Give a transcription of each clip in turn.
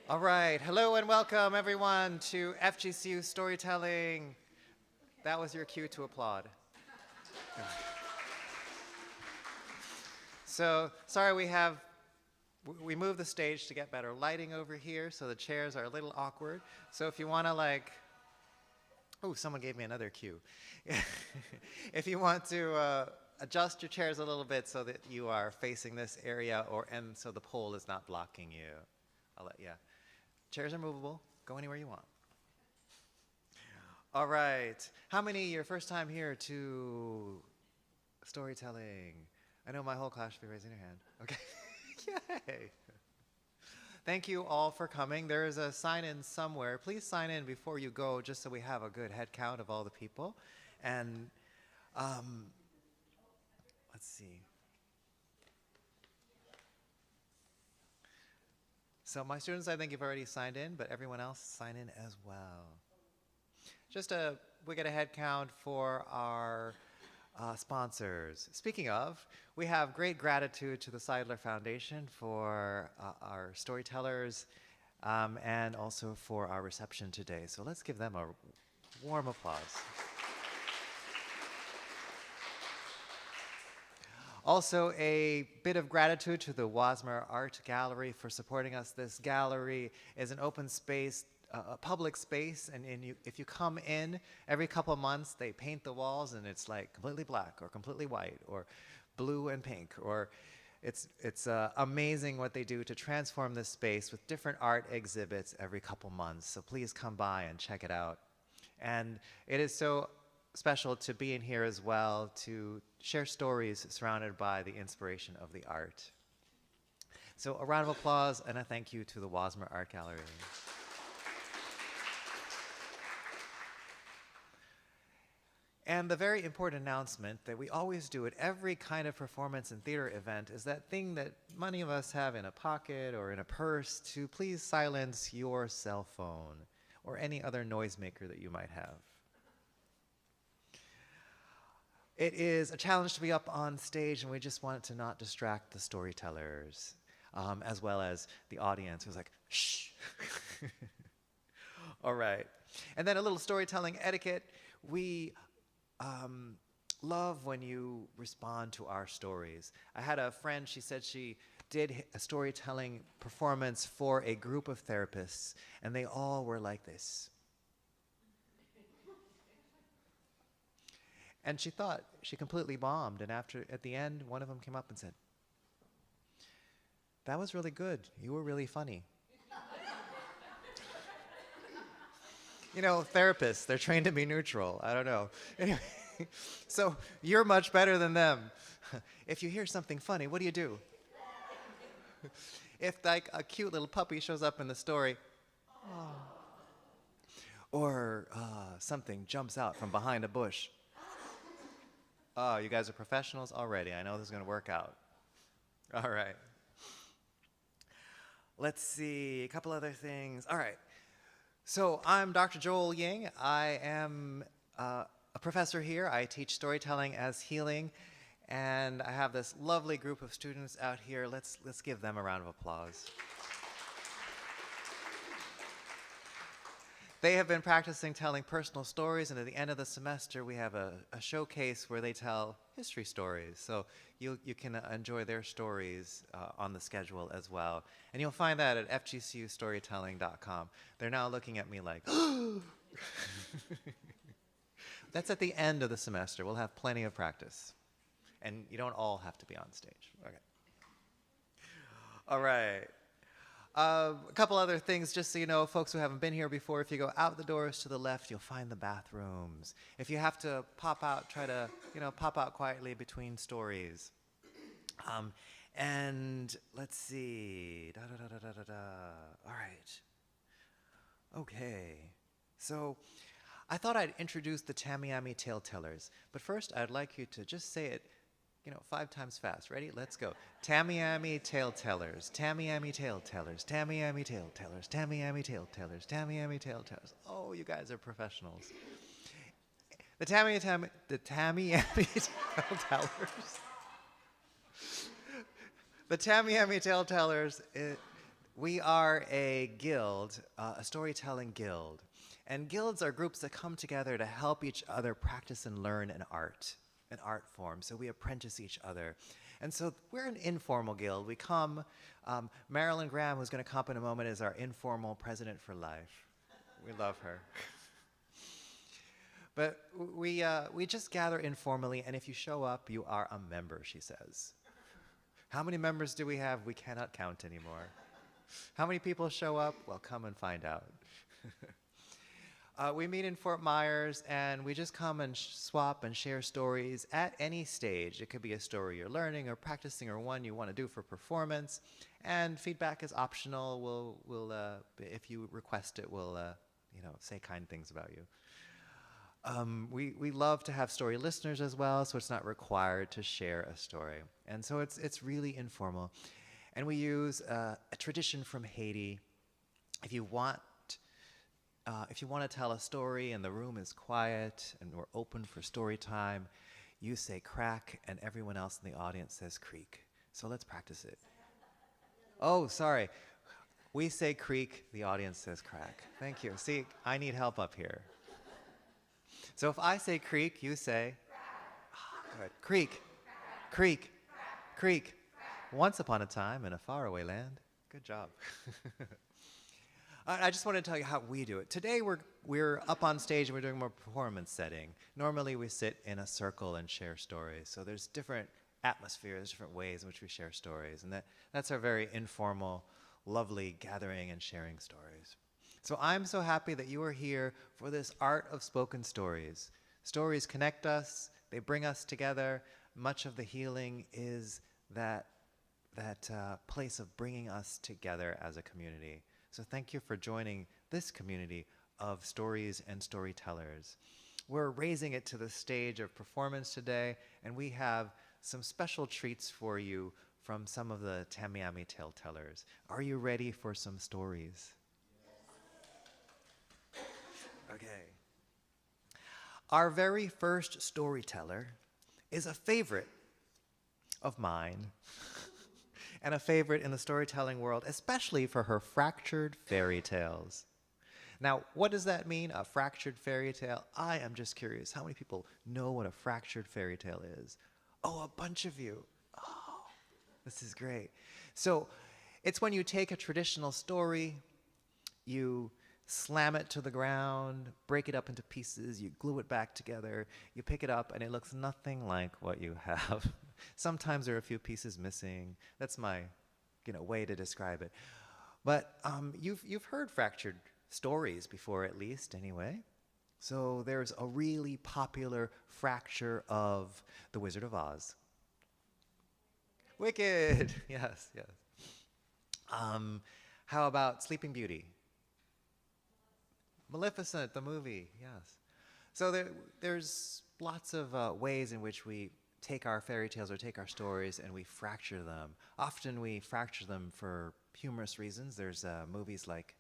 All right, hello and welcome everyone to FGCU Storytelling. That was your cue to applaud. So, sorry we moved the stage to get better lighting over here, so the chairs are a little awkward. So if you want to oh, someone gave me another cue. If you want to adjust your chairs a little bit so that you are facing this area and so the pole is not blocking you. Chairs are movable. Go anywhere you want. All right. How many your first time here to storytelling? I know my whole class should be raising their hand. Okay. Yay. Thank you all for coming. There is a sign-in somewhere. Please sign in before you go just so we have a good head count of all the people. And let's see. So my students, I think you've already signed in, but everyone else sign in as well. We get a head count for our sponsors. Speaking of, we have great gratitude to the Seidler Foundation for our storytellers and also for our reception today. So let's give them a warm applause. Also, a bit of gratitude to the Wasmer Art Gallery for supporting us. This gallery is an open space, a public space, and if you come in, every couple of months, they paint the walls, and it's like completely black or completely white or blue and pink. Or it's amazing what they do to transform this space with different art exhibits every couple months. So please come by and check it out. And it is so special to be in here as well to share stories surrounded by the inspiration of the art. So a round of applause and a thank you to the Wasmer Art Gallery. And the very important announcement that we always do at every kind of performance and theater event is that thing that many of us have in a pocket or in a purse to please silence your cell phone or any other noisemaker that you might have. It is a challenge to be up on stage, and we just wanted to not distract the storytellers, as well as the audience who's like, shh. All right. And then a little storytelling etiquette. We love when you respond to our stories. I had a friend, she said she did a storytelling performance for a group of therapists, and they all were like this. And she thought she completely bombed, and at the end, one of them came up and said, "That was really good. You were really funny." You know, therapists, they're trained to be neutral. I don't know. Anyway, so you're much better than them. If you hear something funny, what do? If like a cute little puppy shows up in the story, oh, or something jumps out from behind a bush. Oh, you guys are professionals already. I know this is going to work out. All right. Let's see, a couple other things. All right. So I'm Dr. Joel Ying. I am a professor here. I teach storytelling as healing, and I have this lovely group of students out here. Let's give them a round of applause. They have been practicing telling personal stories, and at the end of the semester, we have a showcase where they tell history stories. So you can enjoy their stories on the schedule as well. And you'll find that at fgcustorytelling.com. They're now looking at me like, that's at the end of the semester. We'll have plenty of practice. And you don't all have to be on stage. Okay. All right. A couple other things, just so you know, folks who haven't been here before, if you go out the doors to the left, you'll find the bathrooms. If you have to pop out, try to, pop out quietly between stories. And let's see. All right. Okay. So I thought I'd introduce the Tamiami Tale Tellers, but first I'd like you to just say it 5 times fast. Ready? Let's go. Tamiami Tale Tellers, Tamiami Tale Tellers, Tamiami Tale Tellers, Tamiami Tale Tellers, Tamiami Tale Tellers. Oh, you guys are professionals. The Tamiami Tale Tellers. The Tamiami Tale Tellers We are a guild, a storytelling guild. And guilds are groups that come together to help each other practice and learn an art form. So we apprentice each other. And so we're an informal guild. We come, Marilyn Graham, who's going to come up in a moment, is our informal president for life. We love her. But we just gather informally, and if you show up, you are a member, she says. How many members do we have? We cannot count anymore. How many people show up? Well, come and find out. We meet in Fort Myers, and we just come and swap and share stories at any stage. It could be a story you're learning or practicing or one you want to do for performance. And feedback is optional. We'll if you request it, we'll say kind things about you. We love to have story listeners as well, so it's not required to share a story. And so it's really informal. And we use a tradition from Haiti. If you want to tell a story and the room is quiet and we're open for story time, you say crack and everyone else in the audience says creak. So let's practice it. Oh, sorry. We say creak, the audience says crack. Thank you. See, I need help up here. So if I say creak, you say good. Creak, creak, creak. Once upon a time in a faraway land. Good job. I just want to tell you how we do it. Today we're up on stage and we're doing more performance setting. Normally we sit in a circle and share stories. So there's different atmospheres, different ways in which we share stories. And that's our very informal, lovely gathering and sharing stories. So I'm so happy that you are here for this art of spoken stories. Stories connect us, they bring us together. Much of the healing is that place of bringing us together as a community. So thank you for joining this community of stories and storytellers. We're raising it to the stage of performance today, and we have some special treats for you from some of the Tamiami tale tellers. Are you ready for some stories? Okay. Our very first storyteller is a favorite of mine and a favorite in the storytelling world, especially for her fractured fairy tales. Now, what does that mean, a fractured fairy tale? I am just curious, how many people know what a fractured fairy tale is? Oh, a bunch of you. Oh, this is great. So it's when you take a traditional story, you slam it to the ground, break it up into pieces, you glue it back together, you pick it up, and it looks nothing like what you have. Sometimes there are a few pieces missing. That's my way to describe it. But you've heard fractured stories before, at least, anyway. So there's a really popular fracture of The Wizard of Oz. Wicked! Yes, yes. How about Sleeping Beauty? Maleficent, the movie, yes. So there's lots of ways in which we take our fairy tales or take our stories and we fracture them. Often we fracture them for humorous reasons. There's movies like,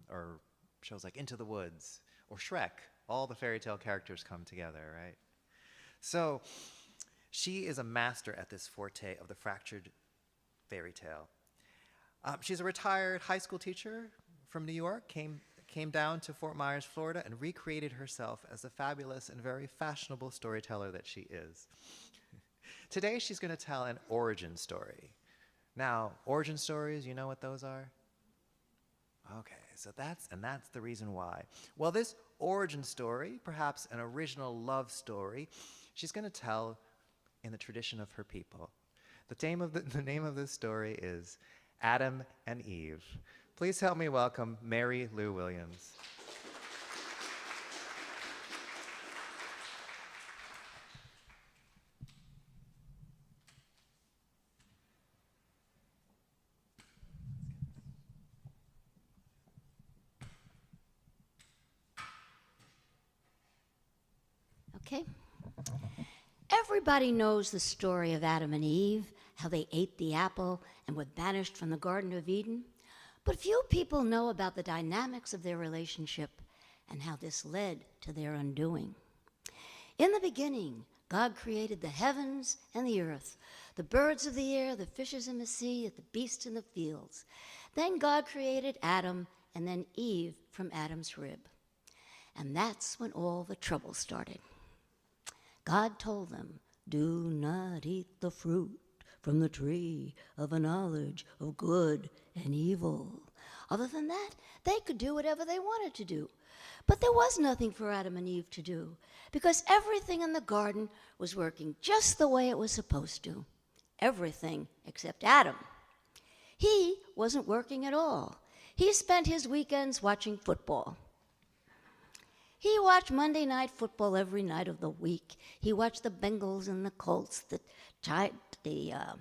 or shows like Into the Woods or Shrek. All the fairy tale characters come together, right? So she is a master at this forte of the fractured fairy tale. She's a retired high school teacher from New York, came down to Fort Myers, Florida, and recreated herself as the fabulous and very fashionable storyteller that she is. Today, she's going to tell an origin story. Now, origin stories, you know what those are? Okay, so that's the reason why. Well, this origin story, perhaps an original love story, she's going to tell in the tradition of her people. The name of this story is Adam and Eve. Please help me welcome Mary Lou Williams. Okay. Everybody knows the story of Adam and Eve, how they ate the apple and were banished from the Garden of Eden. But few people know about the dynamics of their relationship and how this led to their undoing. In the beginning, God created the heavens and the earth, the birds of the air, the fishes in the sea, and the beasts in the fields. Then God created Adam and then Eve from Adam's rib. And that's when all the trouble started. God told them, "Do not eat the fruit from the tree of a knowledge of good and evil." Other than that, they could do whatever they wanted to do. But there was nothing for Adam and Eve to do, because everything in the garden was working just the way it was supposed to. Everything except Adam. He wasn't working at all. He spent his weekends watching football. He watched Monday Night Football every night of the week. He watched the Bengals and the Colts, the Bengals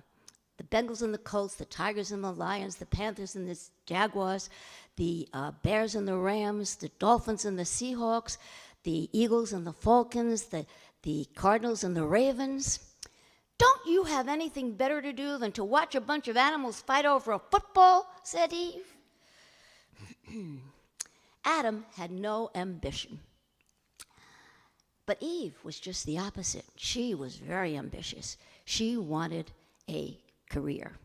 and the Colts, the Tigers and the Lions, the Panthers and the Jaguars, the Bears and the Rams, the Dolphins and the Seahawks, the Eagles and the Falcons, the Cardinals and the Ravens. "Don't you have anything better to do than to watch a bunch of animals fight over a football?" said Eve. Adam had no ambition. But Eve was just the opposite. She was very ambitious. She wanted a career.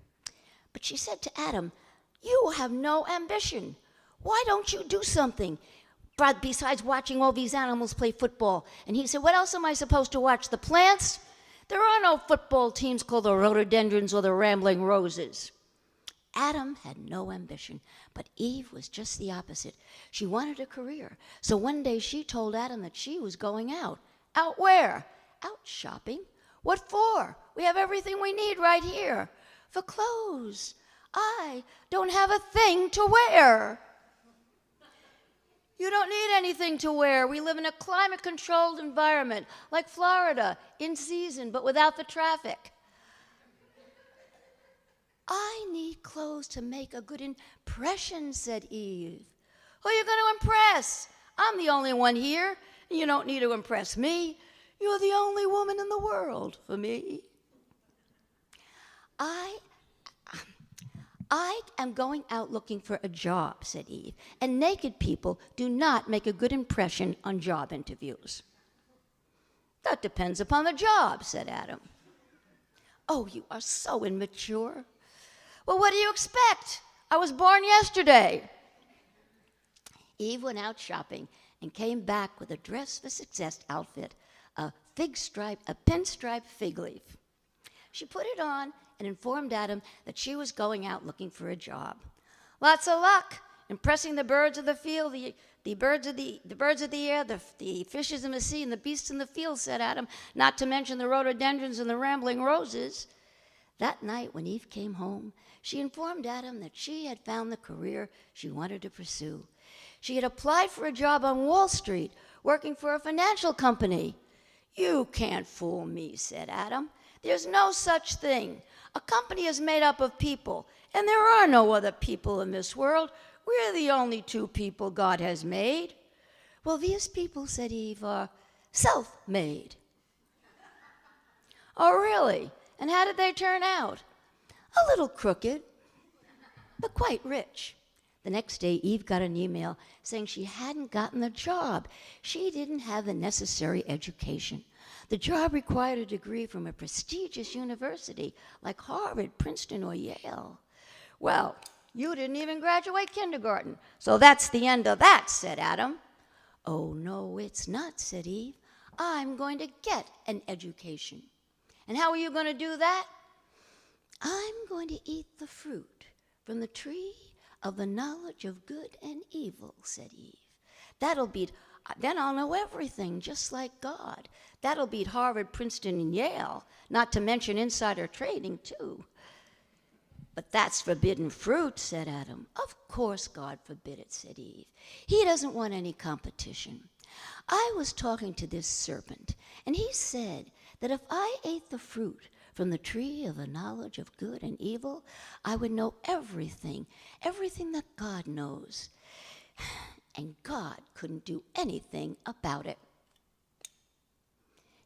But she said to Adam, "You have no ambition. Why don't you do something besides watching all these animals play football?" And he said, "What else am I supposed to watch? The plants? There are no football teams called the rhododendrons or the rambling roses." Adam had no ambition, but Eve was just the opposite. She wanted a career. So one day she told Adam that she was going out. Out where? Out shopping. What for? We have everything we need right here. For clothes. I don't have a thing to wear. You don't need anything to wear. We live in a climate-controlled environment, like Florida, in season, but without the traffic. I need clothes to make a good impression, said Eve. Who are you going to impress? I'm the only one here, and you don't need to impress me. You're the only woman in the world for me. I am going out looking for a job, said Eve, and naked people do not make a good impression on job interviews. That depends upon the job, said Adam. Oh, you are so immature. Well, what do you expect? I was born yesterday. Eve went out shopping and came back with a dress for success outfit, a pinstripe fig leaf. She put it on and informed Adam that she was going out looking for a job. Lots of luck, impressing the birds of the field, the birds of the air, the fishes in the sea, and the beasts in the field, said Adam, not to mention the rhododendrons and the rambling roses. That night, when Eve came home, she informed Adam that she had found the career she wanted to pursue. She had applied for a job on Wall Street, working for a financial company. You can't fool me, said Adam. There's no such thing. A company is made up of people, and there are no other people in this world. We're the only two people God has made. Well, these people, said Eve, are self-made. Oh, really? And how did they turn out? A little crooked, but quite rich. The next day, Eve got an email saying she hadn't gotten the job. She didn't have the necessary education. The job required a degree from a prestigious university like Harvard, Princeton, or Yale. Well, you didn't even graduate kindergarten, so that's the end of that, said Adam. Oh, no, it's not, said Eve. I'm going to get an education. And how are you going to do that? I'm going to eat the fruit from the tree of the knowledge of good and evil, said Eve. Then I'll know everything, just like God. That'll beat Harvard, Princeton, and Yale, not to mention insider trading, too. But that's forbidden fruit, said Adam. Of course God forbid it, said Eve. He doesn't want any competition. I was talking to this serpent, and he said that if I ate the fruit from the tree of the knowledge of good and evil, I would know everything that God knows. And God couldn't do anything about it.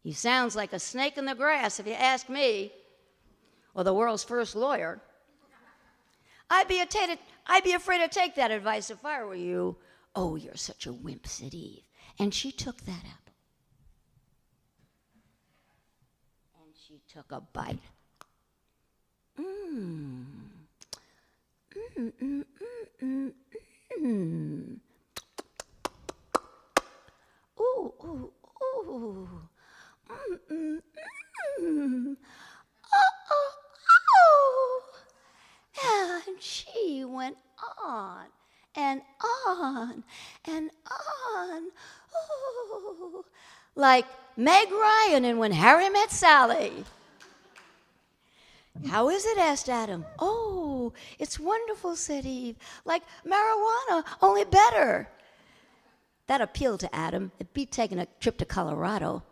He sounds like a snake in the grass, if you ask me, or the world's first lawyer. I'd be afraid to take that advice if I were you. Oh, you're such a wimp, said Eve. And she took that apple. And she took a bite. Ooh, ooh, ooh. Oh, oh. And she went on and on and on. Ooh. Like Meg Ryan in When Harry Met Sally. How is it? Asked Adam. Oh, it's wonderful, said Eve. Like marijuana, only better. That appealed to Adam. It beat taking a trip to Colorado.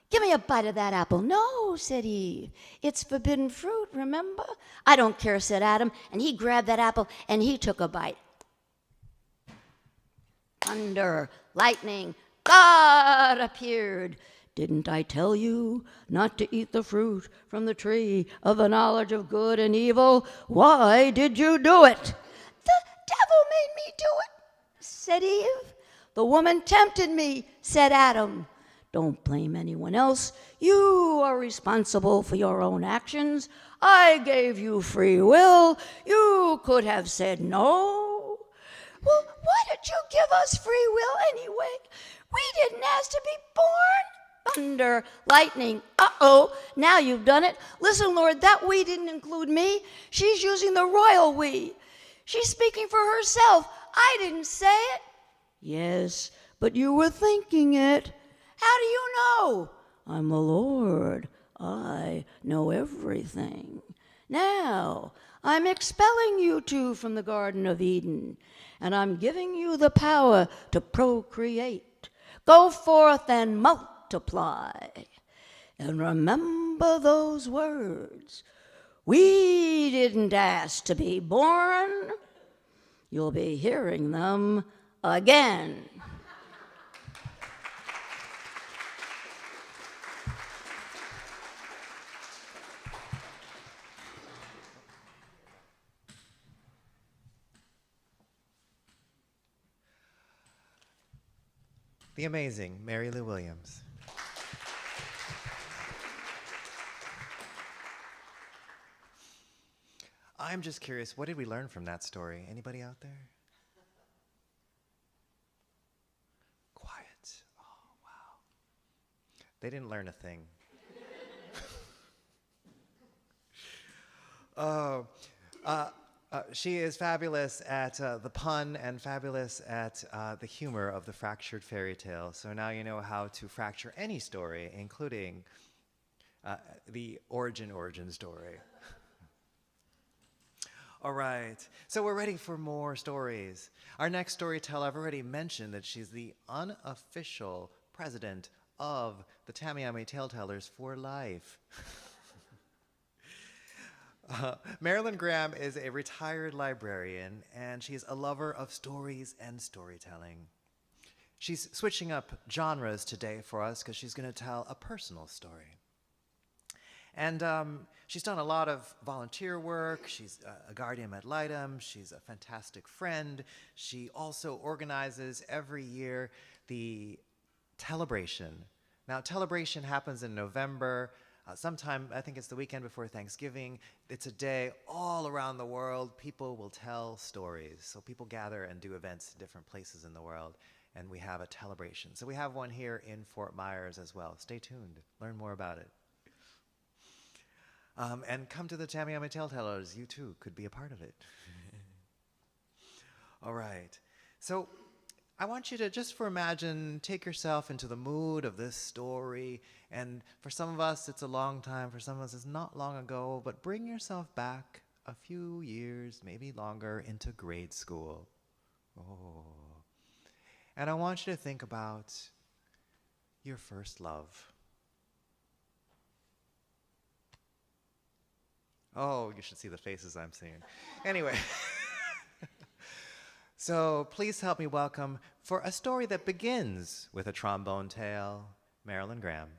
Give me a bite of that apple. No, said Eve. It's forbidden fruit, remember? I don't care, said Adam. And he grabbed that apple and he took a bite. Thunder, lightning, God appeared. Didn't I tell you not to eat the fruit from the tree of the knowledge of good and evil? Why did you do it? The devil made me do it, said Eve. The woman tempted me, said Adam. Don't blame anyone else. You are responsible for your own actions. I gave you free will. You could have said no. Well, why did you give us free will anyway? We didn't ask to be born. Thunder, lightning, uh-oh, now you've done it. Listen, Lord, that we didn't include me. She's using the royal we. She's speaking for herself. I didn't say it. Yes, but you were thinking it. How do you know? I'm the Lord. I know everything. Now, I'm expelling you two from the Garden of Eden, and I'm giving you the power to procreate. Go forth and multiply. And remember those words. We didn't ask to be born. You'll be hearing them again. The amazing Mary Lou Williams. I'm just curious, what did we learn from that story? Anybody out there? Quiet. Oh, wow. They didn't learn a thing. She is fabulous at the pun and fabulous at the humor of the fractured fairy tale. So now you know how to fracture any story, including the origin story. All right, so we're ready for more stories. Our next storyteller, I've already mentioned that she's the unofficial president of the Tamiami Tale-Tellers for life. Marilyn Graham is a retired librarian, and she's a lover of stories and storytelling. She's switching up genres today for us because she's going to tell a personal story. And she's done a lot of volunteer work. She's a guardian ad litem. She's a fantastic friend. She also organizes every year the Telebration. Now, Telebration happens in November. Sometime, I think it's the weekend before Thanksgiving. It's a day all around the world. People will tell stories. So people gather and do events in different places in the world. And we have a Telebration. So we have one here in Fort Myers as well. Stay tuned. Learn more about it. And come to the Tamiami Tale-Tellers. You too could be a part of it. All right. So I want you to, just for imagine, take yourself into the mood of this story. And for some of us, it's a long time. For some of us, it's not long ago. But bring yourself back a few years, maybe longer, into grade school. Oh. And I want you to think about your first love. Oh, you should see the faces I'm seeing. Anyway. So please help me welcome, for a story that begins with a trombone tale, Marilyn Graham.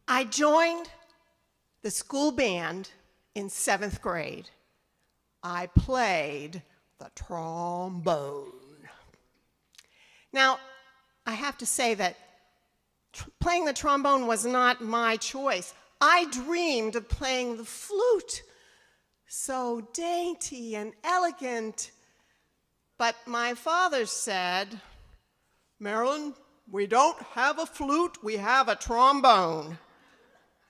I joined the school band in 7th grade. I played the trombone. Now, I have to say that playing the trombone was not my choice. I dreamed of playing the flute, so dainty and elegant. But my father said, "Marilyn, we don't have a flute, we have a trombone."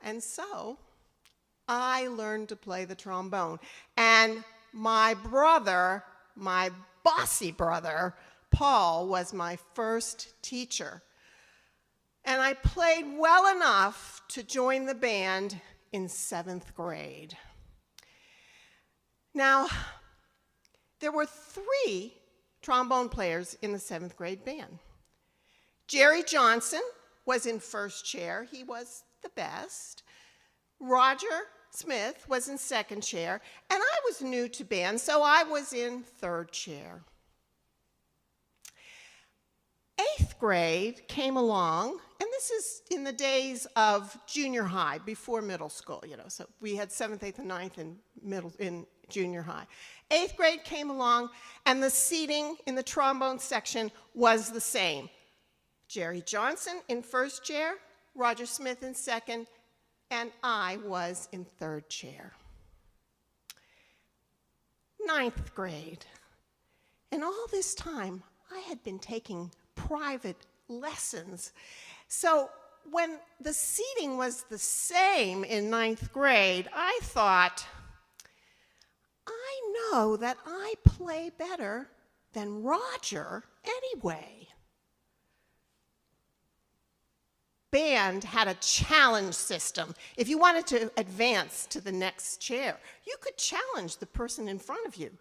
And so I learned to play the trombone. And my brother, my bossy brother, Paul, was my first teacher. And I played well enough to join the band in 7th grade. Now, there were 3 trombone players in the 7th grade band. Jerry Johnson was in first chair. He was the best. Roger Smith was in second chair, and I was new to band, so I was in third chair. 8th grade came along, and this is in the days of junior high, before middle school, so we had 7th, 8th, and 9th in junior high. 8th grade came along, and the seating in the trombone section was the same. Jerry Johnson in first chair, Roger Smith in second, and I was in third chair. 9th grade. And all this time, I had been taking private lessons. So when the seating was the same in 9th grade, I thought, I know that I play better than Roger anyway. Band had a challenge system. If you wanted to advance to the next chair, you could challenge the person in front of you.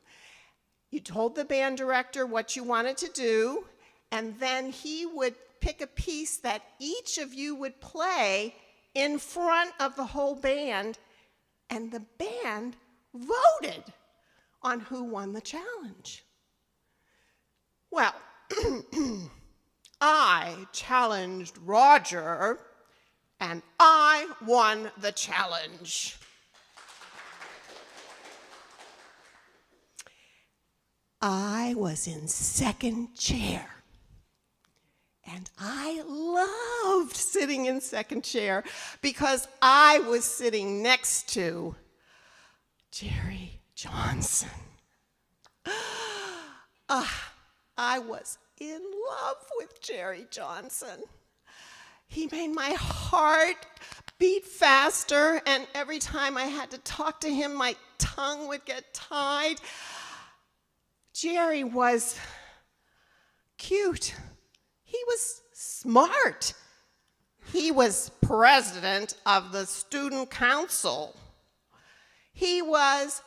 You told the band director what you wanted to do, and then he would pick a piece that each of you would play in front of the whole band, and the band voted on who won the challenge. Well, I challenged Roger, and I won the challenge. I was in second chair, and I loved sitting in second chair because I was sitting next to Jerry Johnson. I was in love with Jerry Johnson. He made my heart beat faster, and every time I had to talk to him, my tongue would get tied. Jerry was cute. He was smart. He was president of the student council. He was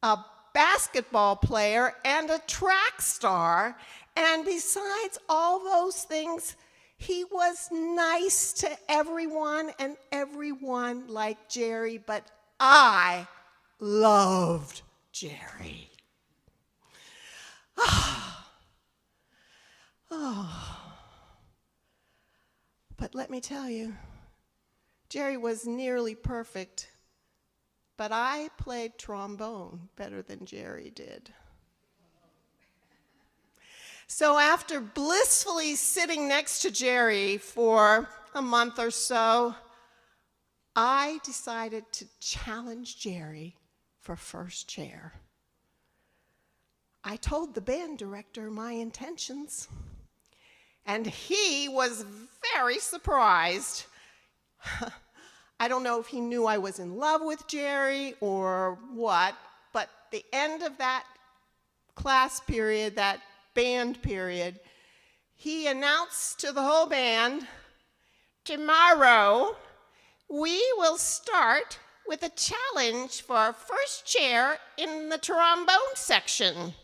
a basketball player and a track star. And besides all those things, he was nice to everyone, and everyone liked Jerry, but I loved Jerry. But let me tell you, Jerry was nearly perfect, but I played trombone better than Jerry did. So after blissfully sitting next to Jerry for a month or so, I decided to challenge Jerry for first chair. I told the band director my intentions, and he was very surprised. I don't know if he knew I was in love with Jerry or what, but the end of that class period, that band period, he announced to the whole band, "Tomorrow we will start with a challenge for first chair in the trombone section."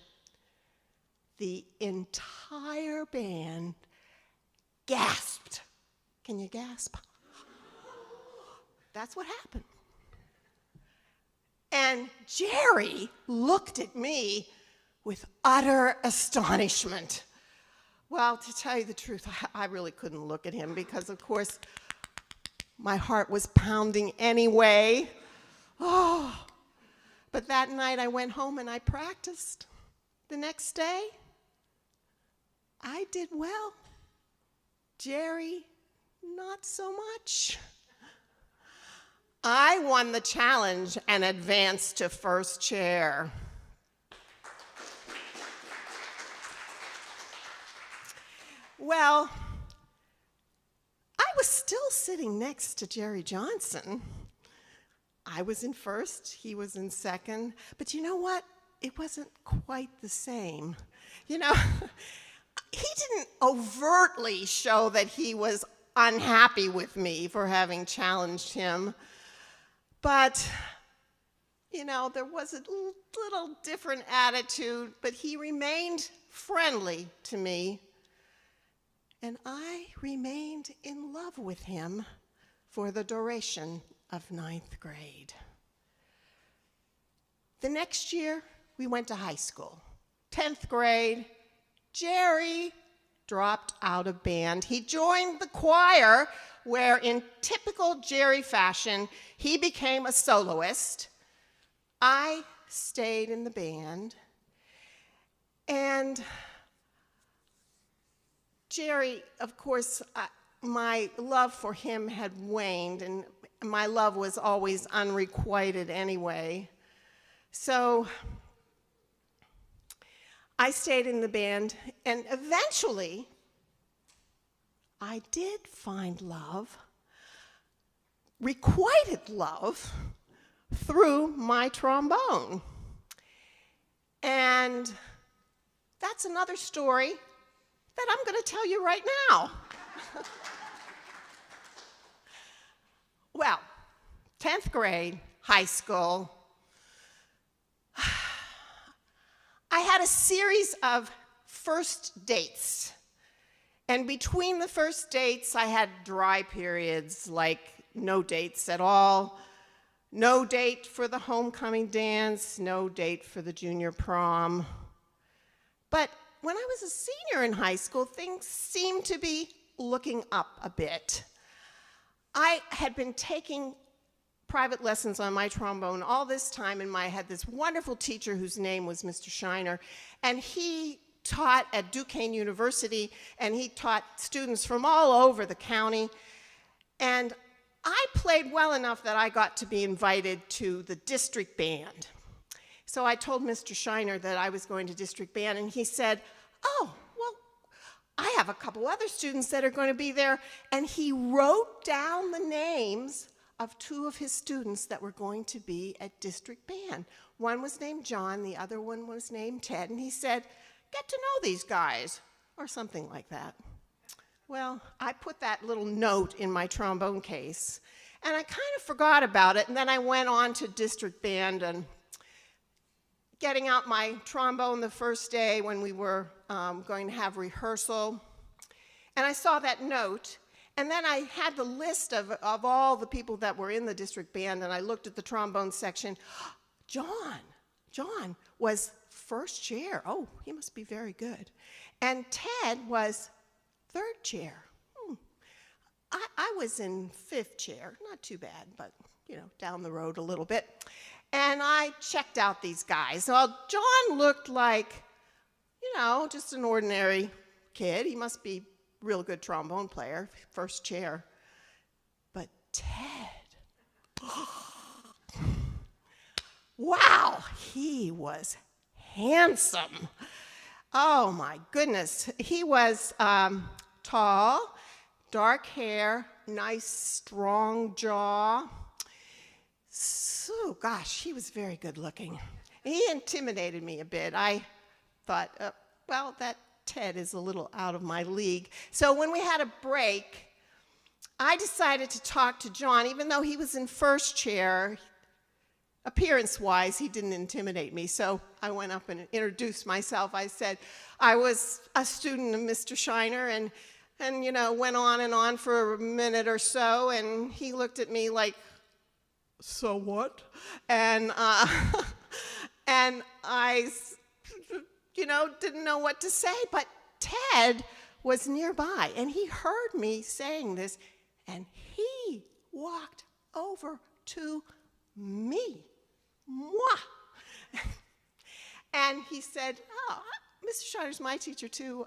The entire band gasped. Can you gasp? That's what happened. And Jerry looked at me with utter astonishment. Well, to tell you the truth, I really couldn't look at him because, of course, my heart was pounding anyway. Oh, But that night I went home and I practiced. The next day, I did well. Jerry, not so much. I won the challenge and advanced to first chair. Well, I was still sitting next to Jerry Johnson. I was in first, he was in second, but you know what? It wasn't quite the same. You know, he didn't overtly show that he was unhappy with me for having challenged him, but, you know, there was a little different attitude, but he remained friendly to me, and I remained in love with him for the duration of 9th grade. The next year, we went to high school. 10th grade, Jerry dropped out of band. He joined the choir, where in typical Jerry fashion, he became a soloist. I stayed in the band, and Jerry, of course, my love for him had waned, and my love was always unrequited anyway. So I stayed in the band, and eventually I did find love, requited love, through my trombone. And that's another story that I'm going to tell you right now. Well, 10th grade, high school, I had a series of first dates. And between the first dates, I had dry periods, like no dates at all, no date for the homecoming dance, no date for the junior prom. But when I was a senior in high school, things seemed to be looking up a bit. I had been taking private lessons on my trombone all this time, and I had this wonderful teacher whose name was Mr. Shiner, and he taught at Duquesne University, and he taught students from all over the county, and I played well enough that I got to be invited to the district band. So I told Mr. Shiner that I was going to district band, and he said, "Oh, well, I have a couple other students that are going to be there," and he wrote down the names of 2 of his students that were going to be at district band. One was named John, the other one was named Ted, and he said, "Get to know these guys," or something like that. Well, I put that little note in my trombone case, and I kind of forgot about it, and then I went on to district band, and getting out my trombone the first day when we were going to have rehearsal, and I saw that note, and then I had the list of all the people that were in the district band, and I looked at the trombone section. John was first chair. Oh, he must be very good. And Ted was 3rd chair. I was in 5th chair. Not too bad, but, you know, down the road a little bit. And I checked out these guys. Well, John looked like, you know, just an ordinary kid. He must be a real good trombone player, 1st chair. But Ted, wow, he was handsome. Oh my goodness. He was tall, dark hair, nice strong jaw. So, gosh, he was very good looking. He intimidated me a bit. I thought, well, that Ted is a little out of my league. So when we had a break, I decided to talk to John, even though he was in 1st chair. Appearance-wise, he didn't intimidate me, so I went up and introduced myself. I said I was a student of Mr. Shiner, and you know, went on and on for a minute or so, and he looked at me like, "So what?" And and I, you know, didn't know what to say, but Ted was nearby, and he heard me saying this, and he walked over to me. Mwah! and he said, oh, Mr. Schotter's my teacher too.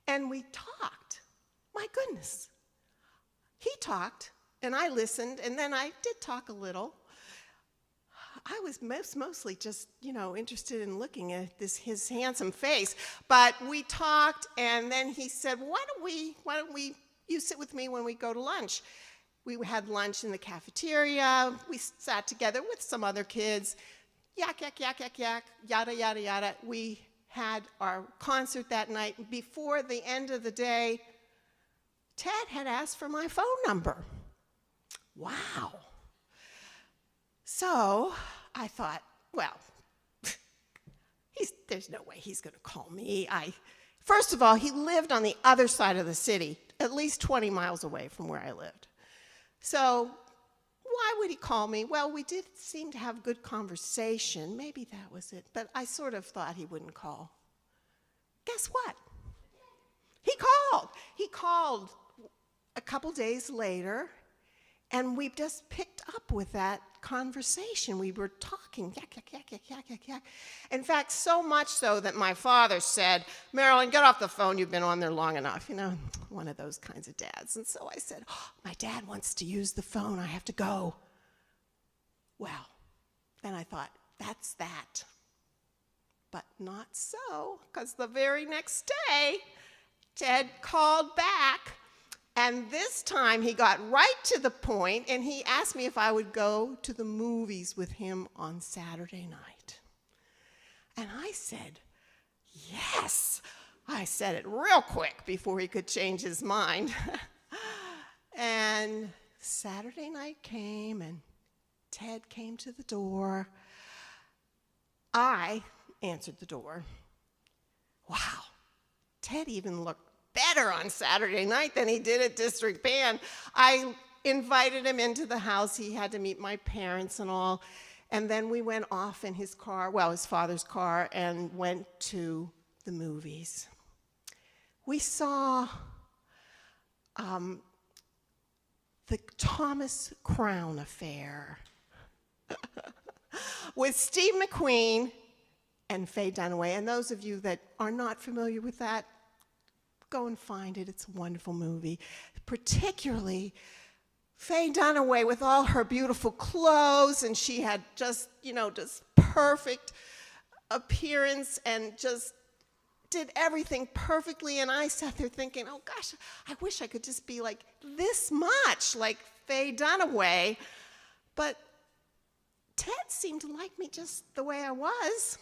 And we talked. My goodness. He talked, and I listened, and then I did talk a little. I was mostly just, interested in looking at his handsome face. But we talked, and then he said, why don't you sit with me when we go to lunch? We had lunch in the cafeteria. We sat together with some other kids. Yak, yak, yak, yak, yak, yada, yada, yada. We had our concert that night. Before the end of the day, Ted had asked for my phone number. Wow. So I thought, well, there's no way he's going to call me. First of all, he lived on the other side of the city, at least 20 miles away from where I lived. So why would he call me? Well, we did seem to have good conversation. Maybe that was it. But I sort of thought he wouldn't call. Guess what? He called. He called a couple days later, and we just picked up with that conversation. We were talking, yak, yak, yak, yak, yak, yak, yak. In fact, so much so that my father said, Marilyn, get off the phone. You've been on there long enough. One of those kinds of dads. And so I said, oh, my dad wants to use the phone. I have to go. Well, then I thought, that's that. But not so, because the very next day, Ted called back. And this time he got right to the point, and he asked me if I would go to the movies with him on Saturday night. And I said, yes. I said it real quick before he could change his mind. And Saturday night came, and Ted came to the door. I answered the door. Wow, Ted even looked better on Saturday night than he did at District Band. I invited him into the house. He had to meet my parents and all. And then we went off in his car, his father's car, and went to the movies. We saw the Thomas Crown Affair with Steve McQueen and Faye Dunaway. And those of you that are not familiar with that, go and find it. It's a wonderful movie. Particularly Faye Dunaway with all her beautiful clothes, and she had just perfect appearance and just did everything perfectly. And I sat there thinking, oh gosh, I wish I could just be like this much like Faye Dunaway. But Ted seemed to like me just the way I was.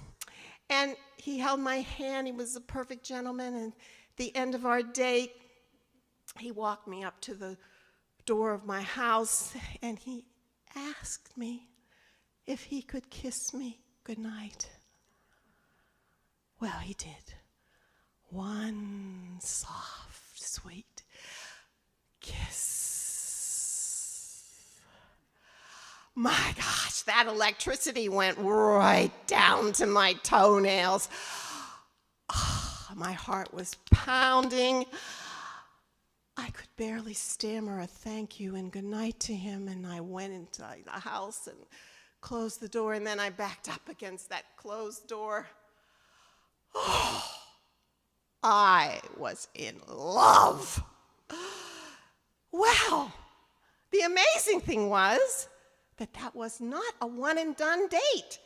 And he held my hand. He was a perfect gentleman. And the end of our date, he walked me up to the door of my house, and he asked me if he could kiss me goodnight. Well, he did. One soft, sweet kiss. My gosh, that electricity went right down to my toenails. My heart was pounding. I could barely stammer a thank you and good night to him, and I went into the house and closed the door, and then I backed up against that closed door. Oh, I was in love. Well, the amazing thing was that was not a one-and-done date.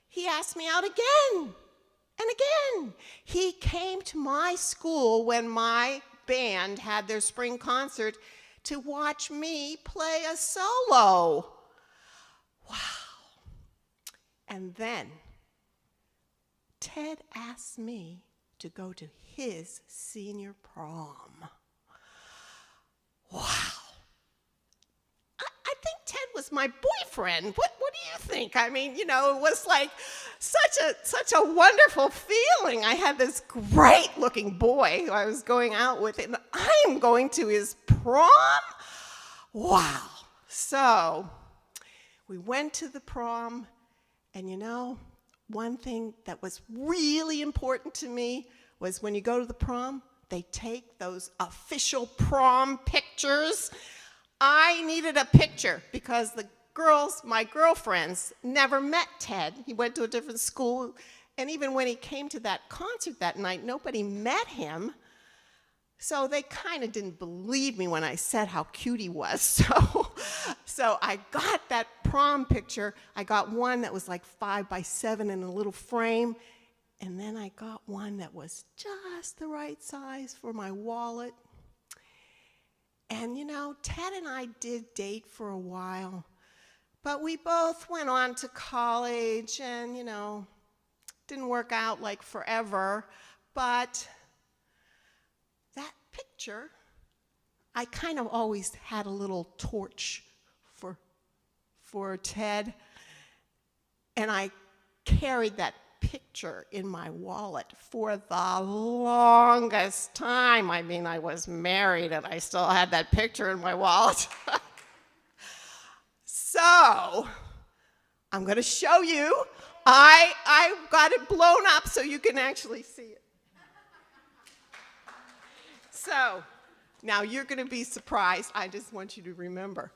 He asked me out again. And again, he came to my school when my band had their spring concert to watch me play a solo. Wow. And then Ted asked me to go to his senior prom. Wow. I think Ted was my boyfriend. What do you think? I mean, it was like such a wonderful feeling. I had this great-looking boy who I was going out with, and I'm going to his prom? Wow. So we went to the prom, and one thing that was really important to me was when you go to the prom, they take those official prom pictures. I needed a picture because the girls, my girlfriends, never met Ted. He went to a different school, and even when he came to that concert that night, nobody met him. So they kind of didn't believe me when I said how cute he was. So I got that prom picture. I got one that was like 5 by 7 in a little frame. And then I got one that was just the right size for my wallet. And you know, Ted and I did date for a while. But we both went on to college and, you know, didn't work out like forever. But that picture, I kind of always had a little torch for Ted, and I carried that picture in my wallet for the longest time. I mean, I was married and I still had that picture in my wallet. So, I'm going to show you. I got it blown up so you can actually see it. So, now you're going to be surprised. I just want you to remember,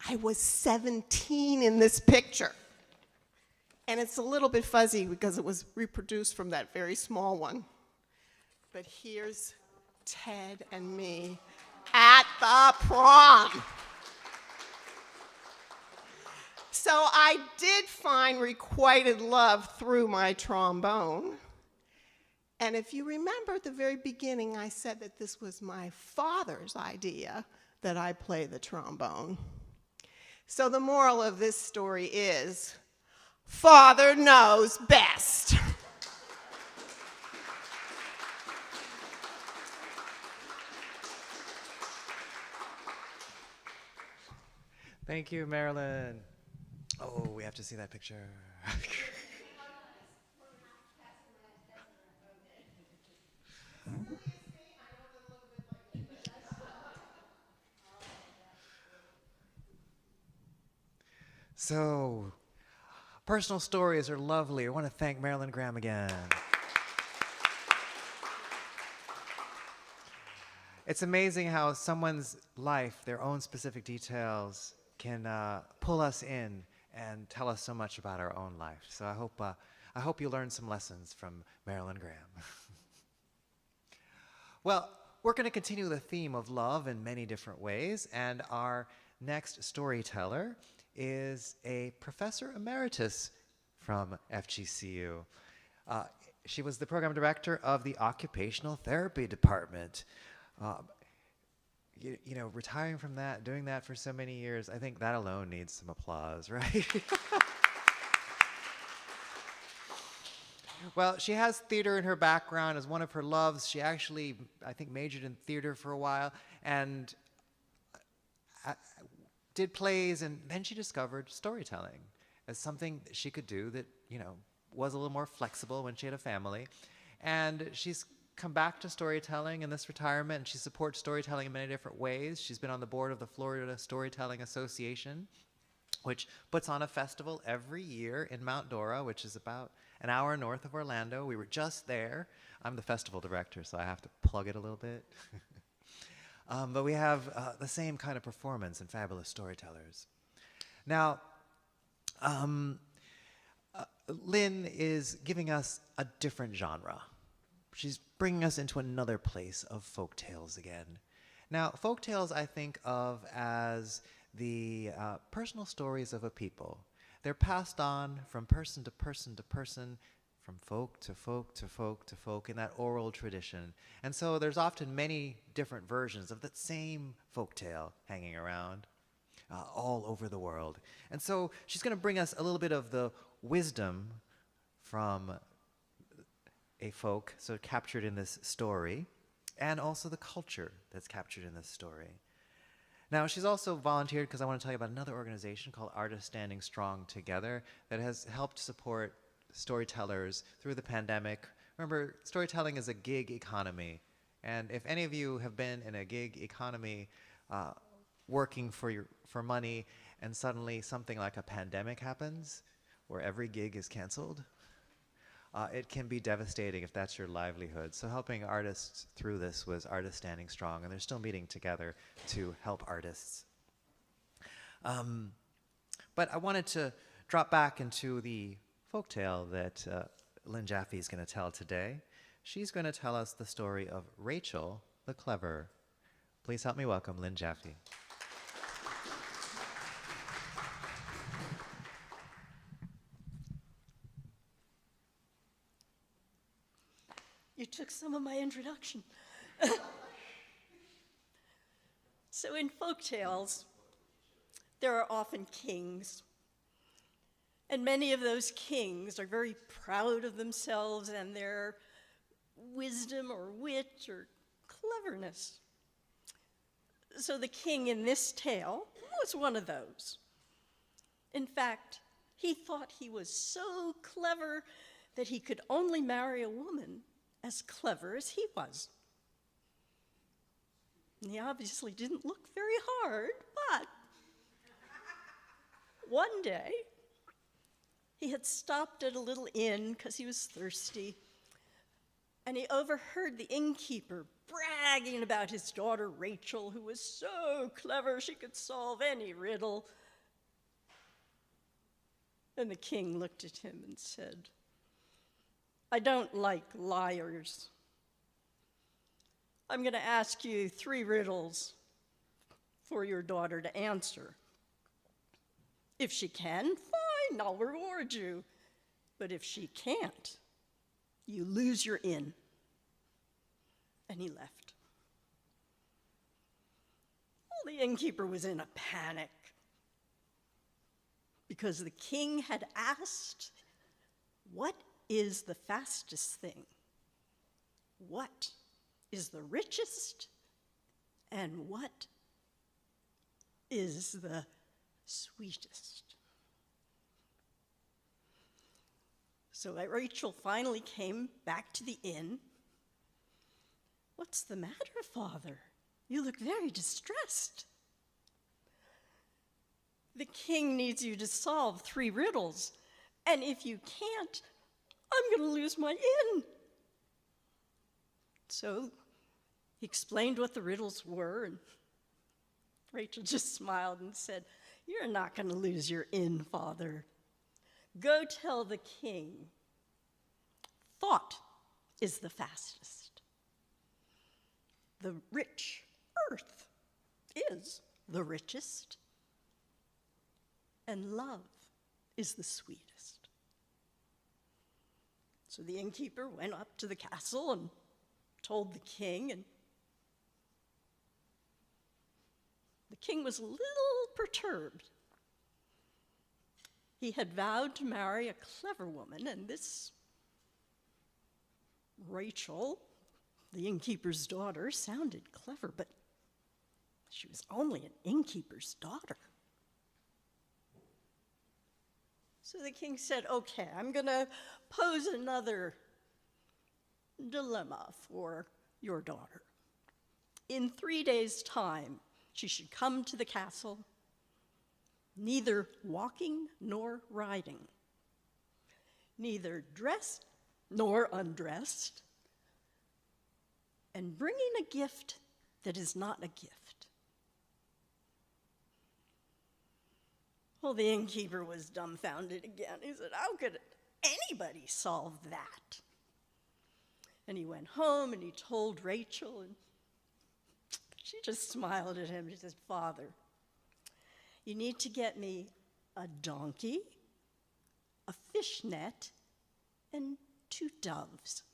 I was 17 in this picture. And it's a little bit fuzzy because it was reproduced from that very small one. But here's Ted and me at the prom. So I did find requited love through my trombone. And if you remember at the very beginning, I said that this was my father's idea that I play the trombone. So the moral of this story is, Father knows best. Thank you, Marilyn. Oh, we have to see that picture. So, personal stories are lovely. I want to thank Marilyn Graham again. It's amazing how someone's life, their own specific details, can pull us in and tell us so much about our own life. So I hope you learned some lessons from Marilyn Graham. Well, we're going to continue the theme of love in many different ways, and our next storyteller is a professor emeritus from FGCU. She was the program director of the occupational therapy department. You know, retiring from that, doing that for so many years, I think that alone needs some applause, right? Well, she has theater in her background as one of her loves. She actually, I think, majored in theater for a while and did plays, and then she discovered storytelling as something that she could do that, you know, was a little more flexible when she had a family. And she's come back to storytelling in this retirement, and she supports storytelling in many different ways. She's been on the board of the Florida Storytelling Association, which puts on a festival every year in Mount Dora, which is about an hour north of Orlando. We were just there. I'm the festival director, so I have to plug it a little bit. But we have the same kind of performance and fabulous storytellers. Now, Lynn is giving us a different genre. She's bringing us into another place of folk tales again. Now, folk tales I think of as the personal stories of a people. They're passed on from person to person to person, from folk to folk to folk to folk in that oral tradition. And so there's often many different versions of that same folk tale hanging around all over the world. And so she's going to bring us a little bit of the wisdom from a folk, so captured in this story, and also the culture that's captured in this story. Now, she's also volunteered because I want to tell you about another organization called Artists Standing Strong Together that has helped support storytellers through the pandemic. Remember, storytelling is a gig economy, and if any of you have been in a gig economy working for money, and suddenly something like a pandemic happens, where every gig is canceled, it can be devastating if that's your livelihood. So helping artists through this was Artists Standing Strong, and they're still meeting together to help artists. But I wanted to drop back into the folktale that Lynn Jaffe is going to tell today. She's going to tell us the story of Rachel the Clever. Please help me welcome Lynn Jaffe. You took some of my introduction. So in folk tales, there are often kings. And many of those kings are very proud of themselves and their wisdom or wit or cleverness. So the king in this tale was one of those. In fact, he thought he was so clever that he could only marry a woman as clever as he was. And he obviously didn't look very hard, but one day he had stopped at a little inn because he was thirsty, and he overheard the innkeeper bragging about his daughter Rachel, who was so clever she could solve any riddle. And the king looked at him and said, "I don't like liars. I'm going to ask you 3 riddles for your daughter to answer. If she can, fine, I'll reward you. But if she can't, you lose your inn." And he left. Well, the innkeeper was in a panic because the king had asked, "What is the fastest thing? What is the richest? And what is the sweetest?" So Rachel finally came back to the inn. "What's the matter, Father? You look very distressed." "The king needs you to solve 3 riddles, and if you can't, I'm going to lose my inn." So he explained what the riddles were, and Rachel just smiled and said, "You're not going to lose your inn, Father. Go tell the king, thought is the fastest. The rich earth is the richest, and love is the sweetest." So the innkeeper went up to the castle and told the king, and the king was a little perturbed. He had vowed to marry a clever woman, and this Rachel, the innkeeper's daughter, sounded clever, but she was only an innkeeper's daughter. So the king said, "Okay, I'm going to pose another dilemma for your daughter. In 3 days' time, she should come to the castle, neither walking nor riding, neither dressed nor undressed, and bringing a gift that is not a gift." Well, the innkeeper was dumbfounded again. He said, "How could anybody solve that?" And he went home and he told Rachel, and she just smiled at him. She said, "Father, you need to get me a donkey, a fishnet, and 2 doves."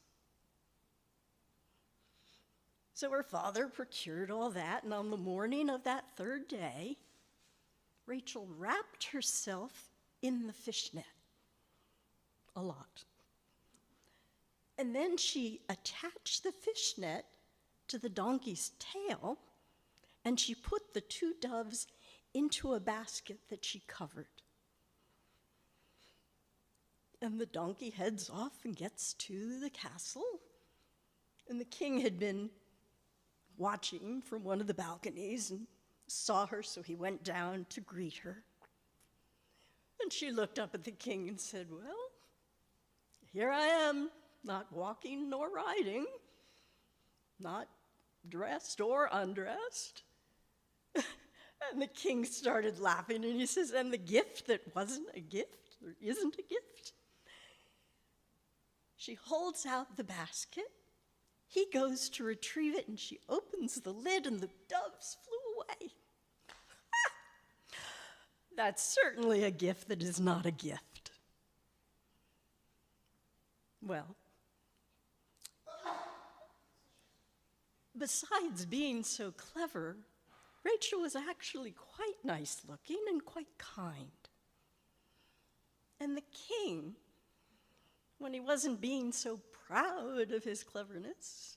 So her father procured all that, and on the morning of that 3rd day, Rachel wrapped herself in the fishnet a lot. And then she attached the fishnet to the donkey's tail, and she put the 2 doves into a basket that she covered. And the donkey heads off and gets to the castle, and the king had been watching from one of the balconies and saw her, so he went down to greet her. And she looked up at the king and said, "Well, here I am, not walking nor riding, not dressed or undressed, And the king started laughing, and he says, and the gift that wasn't a gift, or isn't a gift? She holds out the basket. He goes to retrieve it, and she opens the lid, and the doves flew away. That's certainly a gift that is not a gift. Well, besides being so clever, Rachel was actually quite nice looking and quite kind. And the king, when he wasn't being so proud of his cleverness,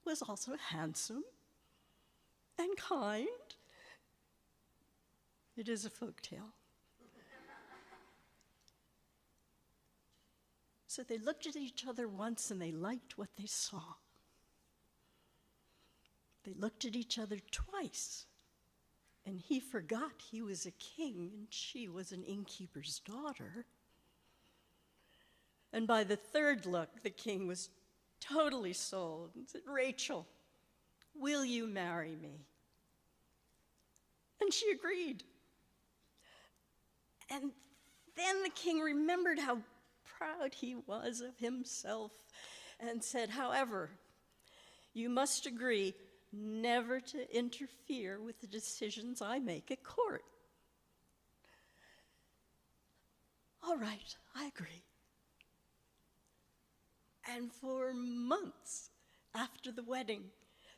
was also handsome and kind. It is a folktale. So they looked at each other once and they liked what they saw. They looked at each other twice, and he forgot he was a king and she was an innkeeper's daughter. And by the third look, the king was totally sold and said, Rachel, will you marry me? And she agreed. And then the king remembered how proud he was of himself and said, however, you must agree never to interfere with the decisions I make at court. All right, I agree. And for months after the wedding,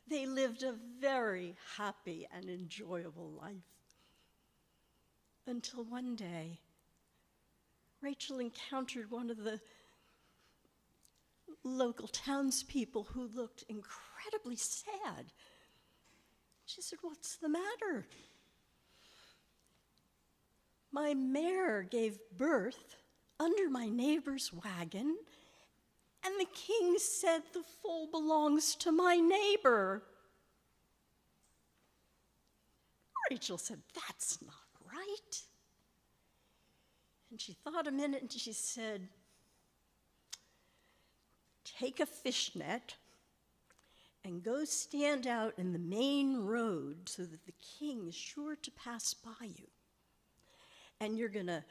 they lived a very happy and enjoyable life. Until one day, Rachel encountered one of the local townspeople who looked incredibly sad. She said, what's the matter? My mare gave birth under my neighbor's wagon, and the king said the foal belongs to my neighbor. Rachel said, that's not right. And she thought a minute and she said, take a fishnet and go stand out in the main road so that the king is sure to pass by you. And you're going to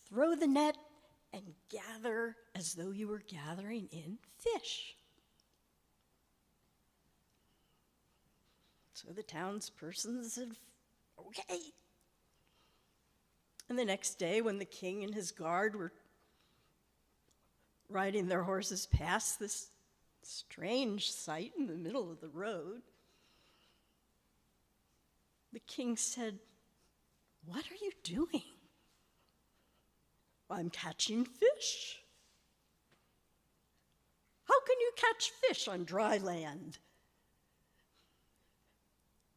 throw the net and gather as though you were gathering in fish. So the townsperson said, okay. And the next day, when the king and his guard were riding their horses past this strange sight in the middle of the road, the king said, what are you doing? I'm catching fish. How can you catch fish on dry land?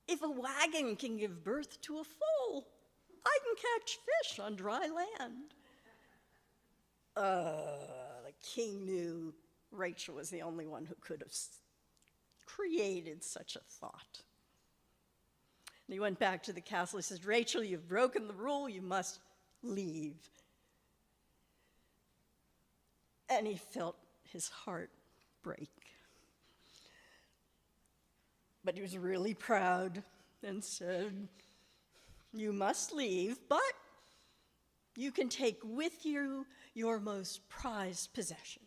If a wagon can give birth to a foal, I can catch fish on dry land. The king knew Rachel was the only one who could have created such a thought. And he went back to the castle. He says, Rachel, you've broken the rule. You must leave. And he felt his heart break. But he was really proud and said, you must leave, but you can take with you your most prized possession.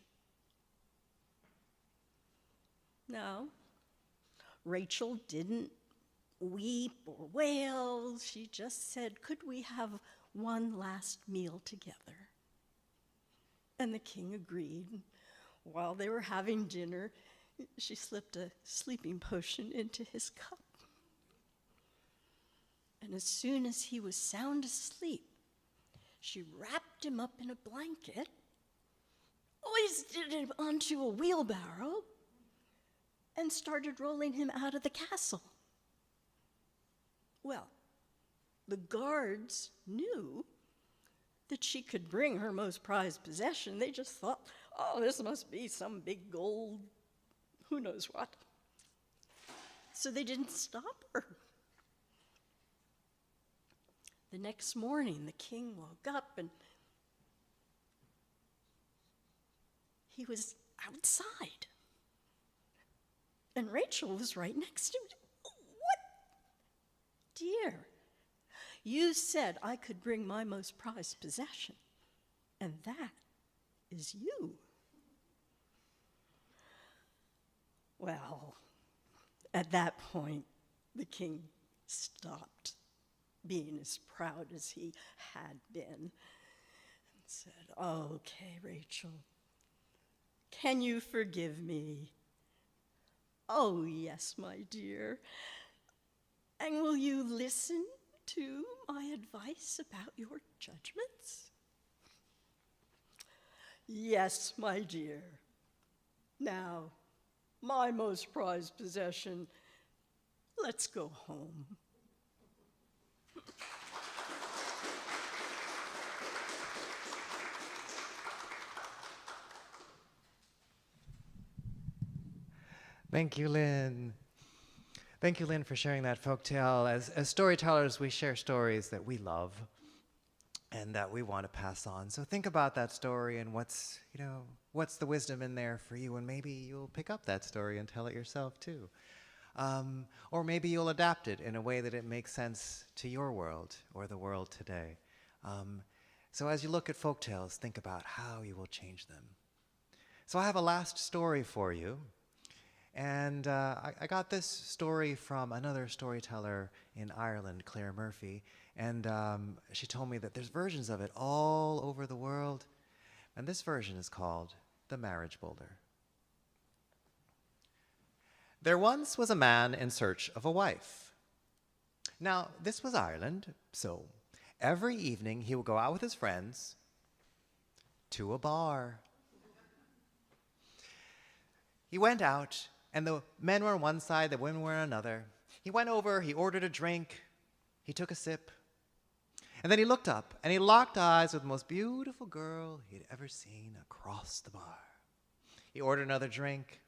Now, Rachel didn't weep or wail. She just said, could we have one last meal together? And the king agreed. While they were having dinner, she slipped a sleeping potion into his cup. And as soon as he was sound asleep, she wrapped him up in a blanket, hoisted him onto a wheelbarrow, and started rolling him out of the castle. Well, the guards knew that she could bring her most prized possession. They just thought, oh, this must be some big gold, who knows what. So they didn't stop her. The next morning, the king woke up and he was outside. And Rachel was right next to him. What dear, you said I could bring my most prized possession, and that is you. Well, at that point, the king stopped being as proud as he had been and said, "Okay, Rachel, can you forgive me?" "Oh, yes, my dear. And will you listen to my advice about your judgments?" "Yes, my dear. Now, my most prized possession, let's go home." Thank you, Lynn. Thank you, Lynn, for sharing that folktale. As storytellers, we share stories that we love and that we want to pass on. So think about that story and what's the wisdom in there for you, and maybe you'll pick up that story and tell it yourself too. Or maybe you'll adapt it in a way that it makes sense to your world or the world today. So as you look at folktales, think about how you will change them. So I have a last story for you. And I got this story from another storyteller in Ireland, Claire Murphy, and she told me that there's versions of it all over the world, and this version is called The Marriage Boulder. There once was a man in search of a wife. Now, this was Ireland, so every evening he would go out with his friends to a bar. He went out, and the men were on one side, the women were on another. He went over, he ordered a drink, he took a sip, and then he looked up, and he locked eyes with the most beautiful girl he'd ever seen across the bar. He ordered another drink.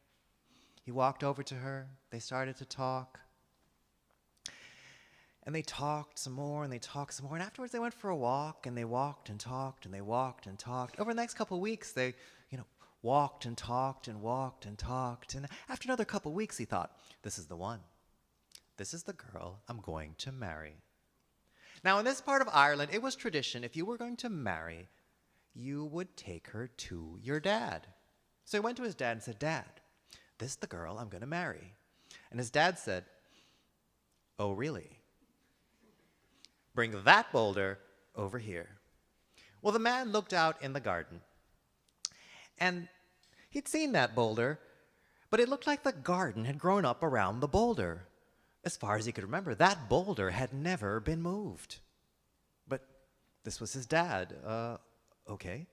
He walked over to her. They started to talk. And they talked some more, and they talked some more. And afterwards, they went for a walk, and they walked and talked, and they walked and talked. Over the next couple of weeks, they, walked and talked and walked and talked. And after another couple of weeks, he thought, this is the one. This is the girl I'm going to marry. Now, in this part of Ireland, it was tradition, if you were going to marry, you would take her to your dad. So he went to his dad and said, Dad, this is the girl I'm going to marry. And his dad said, oh, really? Bring that boulder over here. Well, the man looked out in the garden, and he'd seen that boulder, but it looked like the garden had grown up around the boulder. As far as he could remember, that boulder had never been moved. But this was his dad. Okay.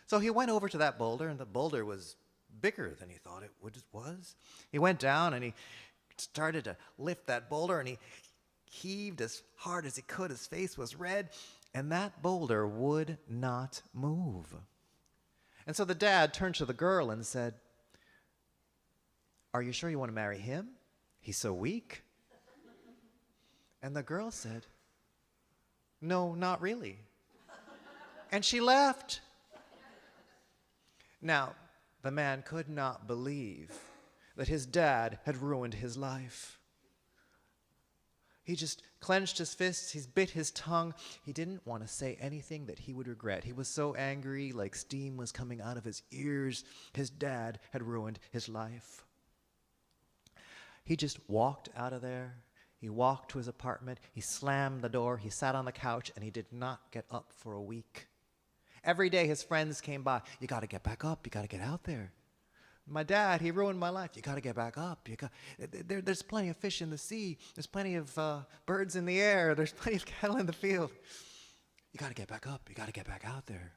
So he went over to that boulder, and the boulder was bigger than he thought it was. He went down, and he started to lift that boulder, and he heaved as hard as he could. His face was red, and that boulder would not move. And so the dad turned to the girl and said, are you sure you want to marry him? He's so weak. And the girl said, no, not really. And she left. Now, the man could not believe that his dad had ruined his life. He just clenched his fists, he bit his tongue. He didn't want to say anything that he would regret. He was so angry, like steam was coming out of his ears. His dad had ruined his life. He just walked out of there. He walked to his apartment. He slammed the door. He sat on the couch, and he did not get up for a week. Every day his friends came by. You got to get back up. You got to get out there. My dad, he ruined my life. You got to get back up. There's plenty of fish in the sea. There's plenty of birds in the air. There's plenty of cattle in the field. You got to get back up. You got to get back out there.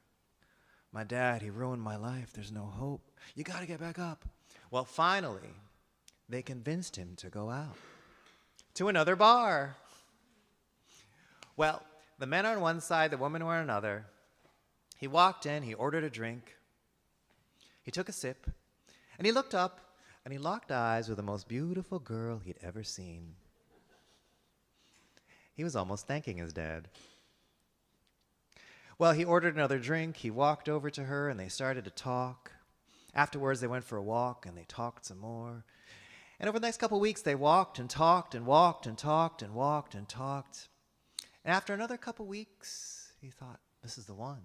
My dad, he ruined my life. There's no hope. You got to get back up. Well, finally, they convinced him to go out to another bar. Well, the men on one side, the women were on another. He walked in. He ordered a drink. He took a sip. And he looked up, and he locked eyes with the most beautiful girl he'd ever seen. He was almost thanking his dad. Well, he ordered another drink. He walked over to her, and they started to talk. Afterwards, they went for a walk, and they talked some more. And over the next couple of weeks, they walked and talked and walked and talked and walked and talked. And after another couple of weeks, he thought, this is the one.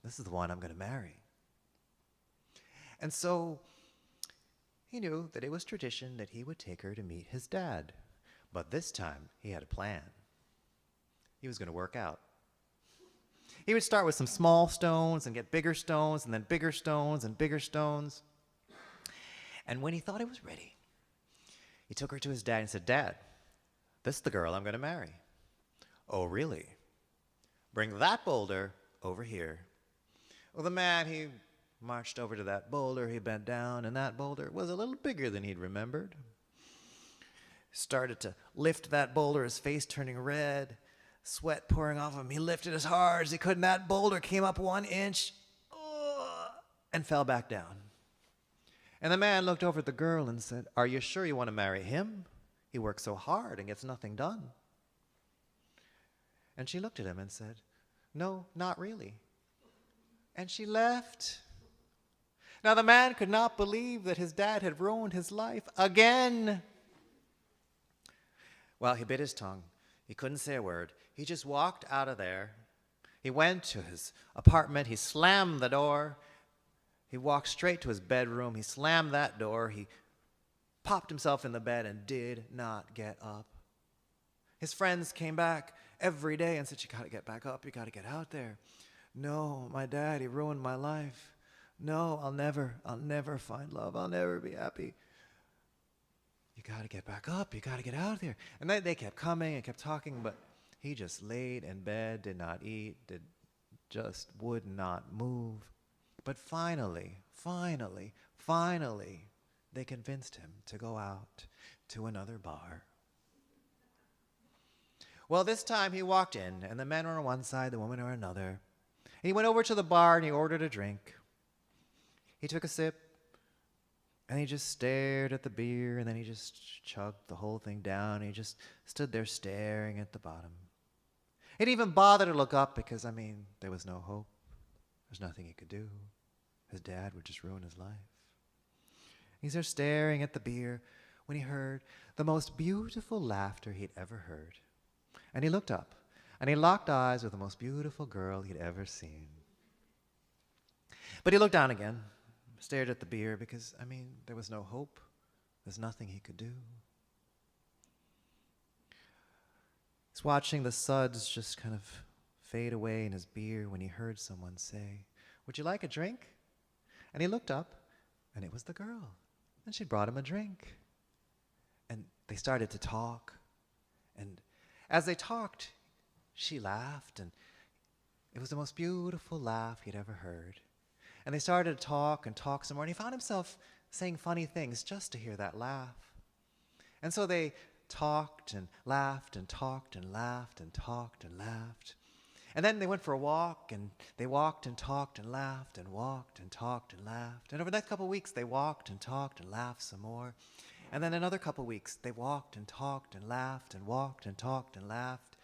This is the one I'm going to marry. And so he knew that it was tradition that he would take her to meet his dad. But this time, he had a plan. He was going to work out. He would start with some small stones and get bigger stones and then bigger stones and bigger stones. And when he thought it was ready, he took her to his dad and said, Dad, this is the girl I'm going to marry. Oh, really? Bring that boulder over here. Well, the man, he marched over to that boulder, he bent down, and that boulder was a little bigger than he'd remembered. Started to lift that boulder, his face turning red, sweat pouring off him. He lifted as hard as he could, and that boulder came up 1 inch and fell back down. And the man looked over at the girl and said, Are you sure you want to marry him? He works so hard and gets nothing done. And she looked at him and said, No, not really. And she left. Now the man could not believe that his dad had ruined his life again. Well, he bit his tongue. He couldn't say a word. He just walked out of there. He went to his apartment. He slammed the door. He walked straight to his bedroom. He slammed that door. He popped himself in the bed and did not get up. His friends came back every day and said, You got to get back up. You got to get out there. No, my dad, he ruined my life. No, I'll never find love. I'll never be happy. You got to get back up. You got to get out there. And they kept coming and kept talking, but he just laid in bed, did not eat, just would not move. But finally, they convinced him to go out to another bar. Well, this time he walked in, and the men were on one side, the women were on another. He went over to the bar and he ordered a drink. He took a sip, and he just stared at the beer, and then he just chugged the whole thing down. He just stood there staring at the bottom. He didn't even bother to look up because, there was no hope. There's nothing he could do. His dad would just ruin his life. He's there staring at the beer when he heard the most beautiful laughter he'd ever heard. And he looked up, and he locked eyes with the most beautiful girl he'd ever seen. But he looked down again, stared at the beer because, there was no hope. There's nothing he could do. He's watching the suds just kind of fade away in his beer when he heard someone say, Would you like a drink? And he looked up, and it was the girl. And she brought him a drink. And they started to talk. And as they talked, she laughed, and it was the most beautiful laugh he'd ever heard. And they started to talk and talk some more, and he found himself saying funny things just to hear that laugh. And so they talked and laughed and talked and laughed and talked and laughed. And then they went for a walk, and they walked and talked and laughed and walked and talked and laughed. And over the next couple of weeks, they walked and talked and laughed some more. And then another couple of weeks, they walked and talked and laughed and walked and talked and laughed.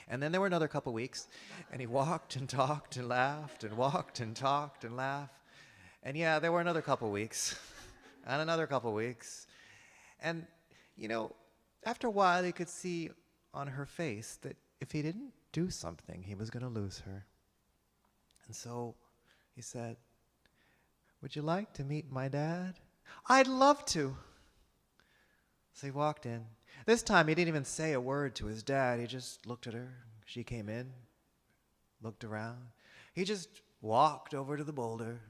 And then there were another couple of weeks, and he walked and talked and laughed and walked and talked and laughed. And yeah, there were another couple of weeks and another couple of weeks. And, after a while, he could see on her face that if he didn't do something, he was going to lose her. And so he said, Would you like to meet my dad? I'd love to. So he walked in. This time he didn't even say a word to his dad. He just looked at her. She came in, looked around. He just walked over to the boulder.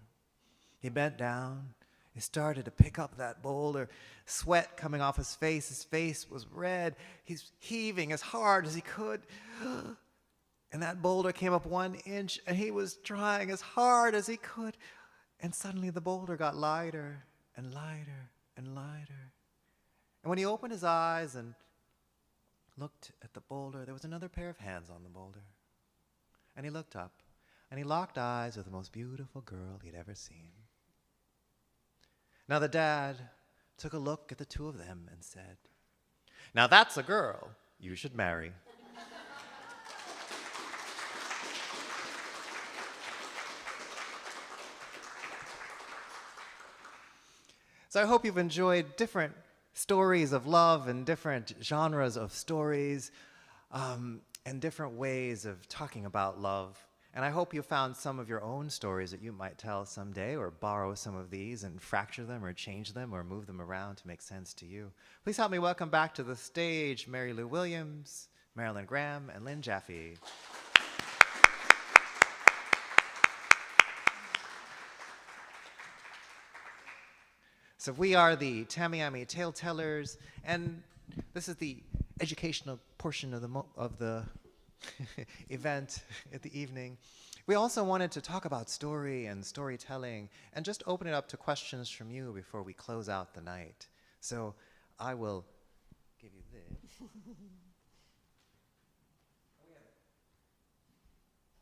He bent down. He started to pick up that boulder, sweat coming off his face. His face was red. He's heaving as hard as he could. And that boulder came up 1 inch, and he was trying as hard as he could. And suddenly the boulder got lighter and lighter and lighter. And when he opened his eyes and looked at the boulder, there was another pair of hands on the boulder. And he looked up, and he locked eyes with the most beautiful girl he'd ever seen. Now the dad took a look at the two of them and said, Now that's a girl you should marry. So I hope you've enjoyed different stories of love and different genres of stories and different ways of talking about love. And I hope you found some of your own stories that you might tell someday, or borrow some of these and fracture them or change them or move them around to make sense to you. Please help me welcome back to the stage Mary Lou Williams, Marilyn Graham, and Lynn Jaffe. So we are the Tamiami Tale Tellers, and this is the educational portion of the event at the evening. We also wanted to talk about story and storytelling and just open it up to questions from you before we close out the night. So I will give you this.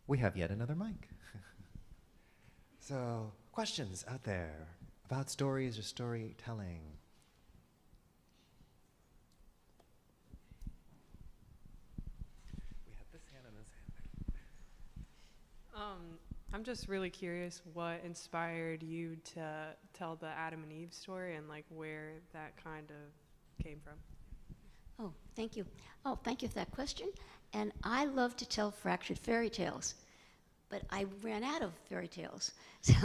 We have yet another mic. So questions out there about stories or storytelling? We have this hand and this hand. I'm just really curious what inspired you to tell the Adam and Eve story and like where that kind of came from. Oh, thank you. Oh, thank you for that question. And I love to tell fractured fairy tales, but I ran out of fairy tales. So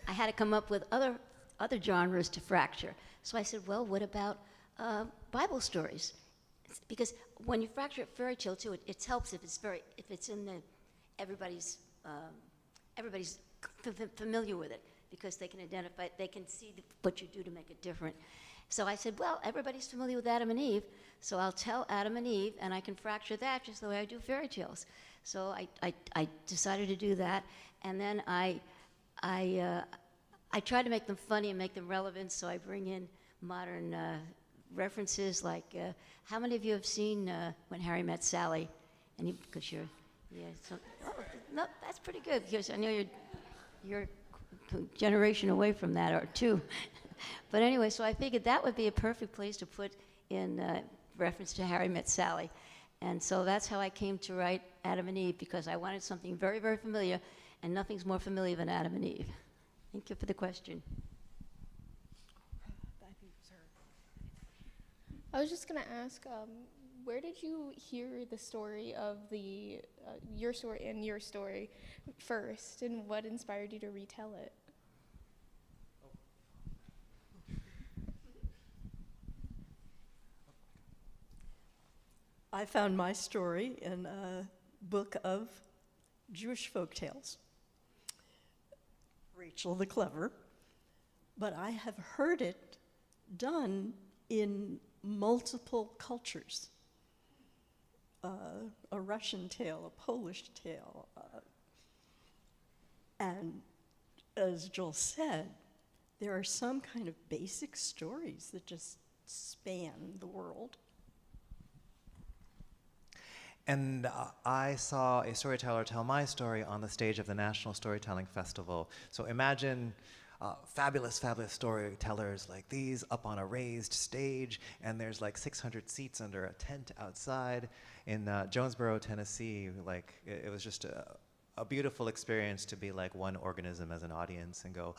I had to come up with other genres to fracture. So I said, well, what about Bible stories? Because when you fracture a fairy tale too, it helps if it's in everybody's familiar with it, because they can identify it, they can see what you do to make it different. So I said, well, everybody's familiar with Adam and Eve, so I'll tell Adam and Eve, and I can fracture that just the way I do fairy tales. So I decided to do that, and then I try to make them funny and make them relevant, so I bring in modern references like, how many of you have seen When Harry Met Sally? And because you're, yeah, so, oh, no, that's pretty good, because I know you're a generation away from that, or two. But anyway, so I figured that would be a perfect place to put in reference to Harry Met Sally. And so that's how I came to write Adam and Eve, because I wanted something very, very familiar, and nothing's more familiar than Adam and Eve. Thank you for the question. I was just going to ask, where did you hear the story of your story and your story first, and what inspired you to retell it? I found my story in a book of Jewish folk tales, Rachel the Clever, but I have heard it done in multiple cultures. A Russian tale, a Polish tale, and as Joel said, there are some kind of basic stories that just span the world. And I saw a storyteller tell my story on the stage of the National Storytelling Festival. So imagine fabulous, fabulous storytellers like these up on a raised stage, and there's like 600 seats under a tent outside in Jonesboro, Tennessee. Like, it was just a beautiful experience to be like one organism as an audience and go,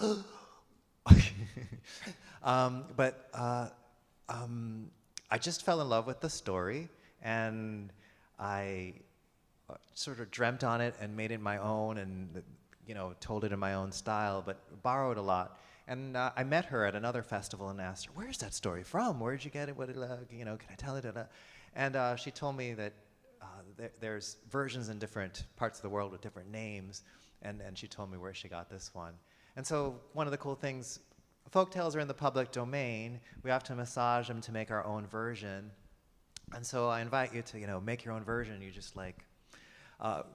I just fell in love with the story, and I sort of dreamt on it and made it my own, and told it in my own style, but borrowed a lot. And I met her at another festival and asked her, "Where's that story from? Where did you get it? What can I tell it?" And she told me that there's versions in different parts of the world with different names, and she told me where she got this one. And so one of the cool things, folktales are in the public domain. We have to massage them to make our own version. And so I invite you to, make your own version. You just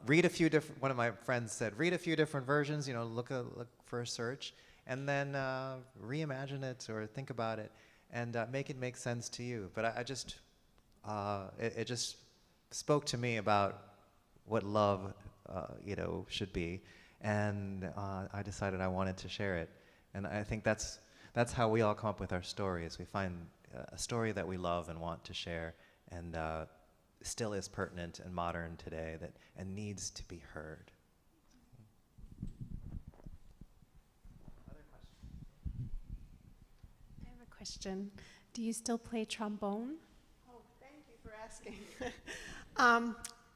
read a few different. One of my friends said, read a few different versions. Look for a search, and then reimagine it or think about it, and make it make sense to you. But it just spoke to me about what love, should be, and I decided I wanted to share it. And I think that's how we all come up with our stories. We find a story that we love and want to share, and still is pertinent and modern today, and needs to be heard. I have a question. Do you still play trombone? Oh, thank you for asking.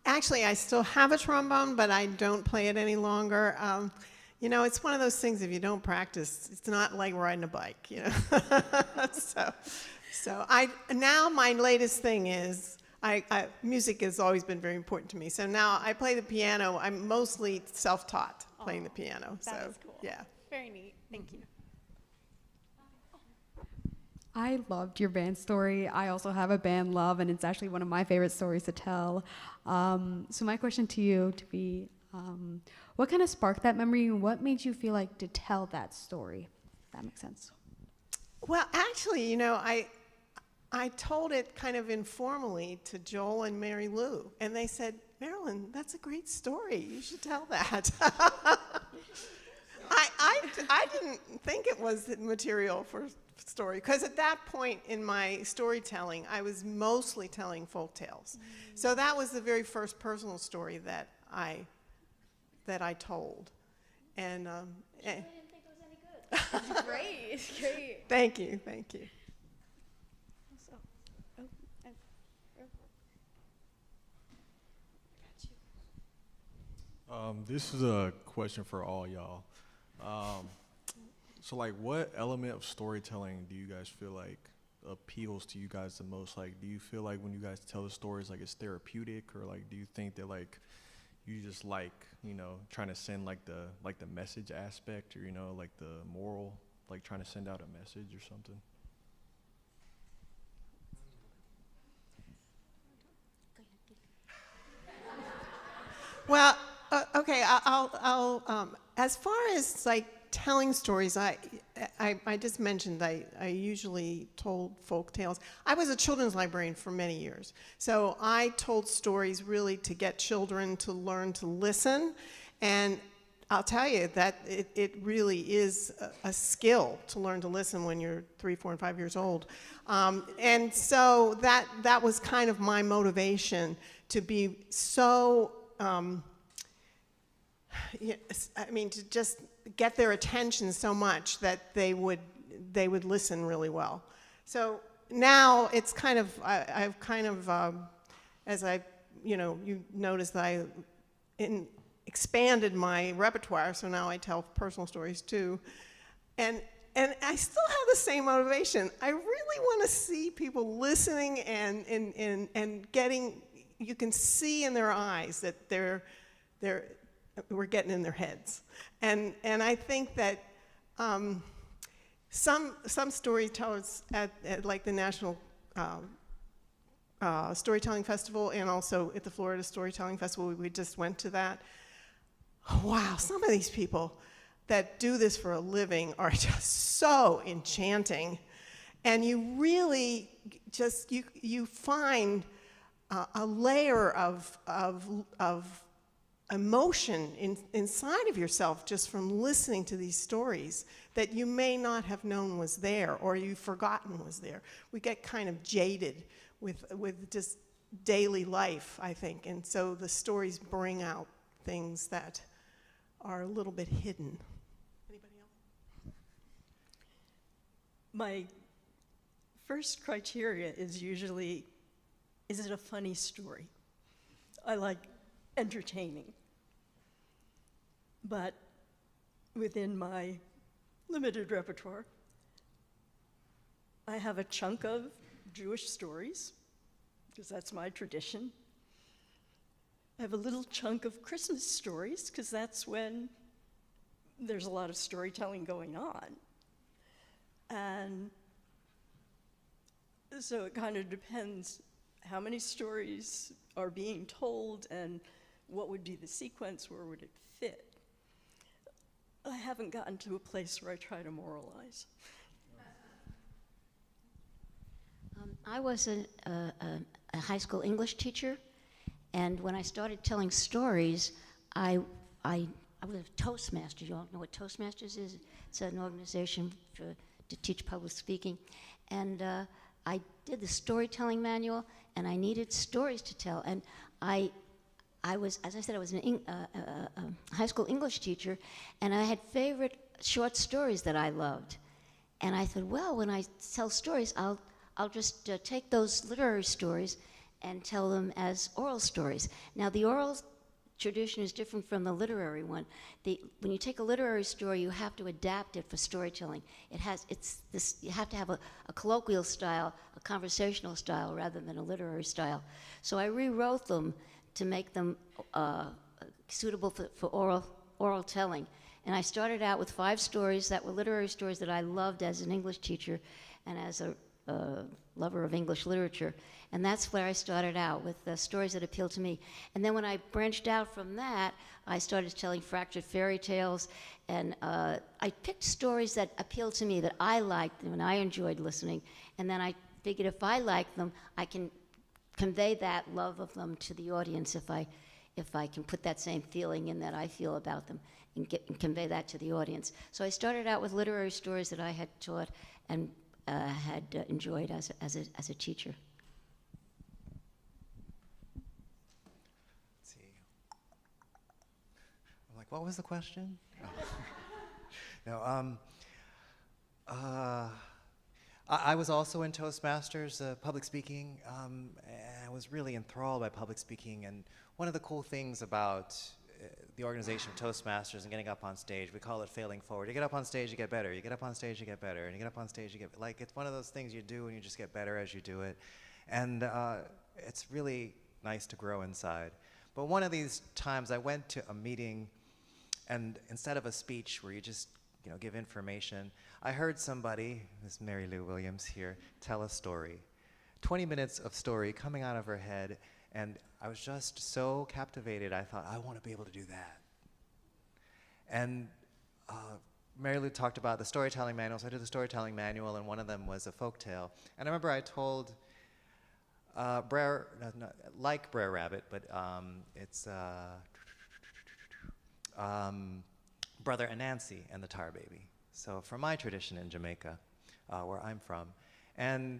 Actually, I still have a trombone, but I don't play it any longer. You know, it's one of those things, if you don't practice, it's not like riding a bike, you know. Now my latest thing is, music has always been very important to me. So now I play the piano. I'm mostly self-taught playing the piano. That is cool. Yeah. Very neat. Thank you. I loved your band story. I also have a band, Love, and it's actually one of my favorite stories to tell. So my question to you to be, what kind of sparked that memory, and what made you feel like to tell that story? If that makes sense. Well, actually, you know, I told it kind of informally to Joel and Mary Lou, and they said, Marilyn, that's a great story. You should tell that. I didn't think it was material for story, because at that point in my storytelling, I was mostly telling folk tales. So that was the very first personal story that I told. And I didn't think it was any good. Great, great. Thank you. So, This is a question for all y'all. So like, what element of storytelling do you guys feel like appeals to you guys the most? Like, do you feel like when you guys tell the stories, like it's therapeutic, or like, do you think that like you just like, you know, trying to send like the message aspect, or, you know, like the moral, like trying to send out a message or something? Well, okay, I'll as far as like telling stories, I just mentioned I usually told folk tales. I was a children's librarian for many years, so I told stories really to get children to learn to listen, and I'll tell you that it really is a skill to learn to listen when you're 3, 4, and 5 years old, and so that was kind of my motivation to be so. I mean, to just get their attention so much that they would listen really well. So now it's kind of, I've kind of, as I, you notice that I expanded my repertoire, so now I tell personal stories too. And I still have the same motivation. I really want to see people listening and getting, you can see in their eyes that we're getting in their heads, and I think that some storytellers at like the National Storytelling Festival, and also at the Florida Storytelling Festival, we just went to that. Wow, some of these people that do this for a living are just so enchanting, and you really just you find a layer of emotion inside of yourself just from listening to these stories that you may not have known was there, or you've forgotten was there. We get kind of jaded with just daily life, I think, and so the stories bring out things that are a little bit hidden. Anybody else? My first criteria is usually, is it a funny story? I like entertaining. But within my limited repertoire, I have a chunk of Jewish stories, because that's my tradition. I have a little chunk of Christmas stories, because that's when there's a lot of storytelling going on. And so it kind of depends how many stories are being told and what would be the sequence, where would it fit. I haven't gotten to a place where I try to moralize. I was a high school English teacher, and when I started telling stories, I was a Toastmaster. You all know what Toastmasters is? It's an organization to teach public speaking. And I did the storytelling manual, and I needed stories to tell. And I was, as I said, I was a high school English teacher, and I had favorite short stories that I loved. And I thought, well, when I tell stories, I'll I'll just take those literary stories and tell them as oral stories. Now, the oral tradition is different from the literary one. When you take a literary story, you have to adapt it for storytelling. You have to have a colloquial style, a conversational style, rather than a literary style. So I rewrote them to make them suitable for oral telling. And I started out with 5 stories that were literary stories that I loved as an English teacher and as a lover of English literature. And that's where I started out, with stories that appealed to me. And then when I branched out from that, I started telling fractured fairy tales. And I picked stories that appealed to me, that I liked and I enjoyed listening. And then I figured if I like them, I can convey that love of them to the audience if I can put that same feeling in that I feel about them and convey that to the audience. So I started out with literary stories that I had taught and had enjoyed as a teacher. Let's see. I'm like, what was the question? No, I was also in Toastmasters, public speaking, and I was really enthralled by public speaking. And one of the cool things about the organization of Toastmasters and getting up on stage, we call it failing forward. You get up on stage, you get better. You get up on stage, you get better. And you get up on stage, you get, like, it's one of those things you do and you just get better as you do it. And it's really nice to grow inside. But one of these times I went to a meeting, and instead of a speech where you just give information, I heard somebody, Miss Mary Lou Williams here, tell a story. 20 minutes of story coming out of her head, and I was just so captivated, I thought, I want to be able to do that. And Mary Lou talked about the storytelling manual, so I did the storytelling manual, and one of them was a folk tale. And I remember I told like Brer Rabbit, but it's Brother Anansi and the Tar Baby. So from my tradition in Jamaica, where I'm from. And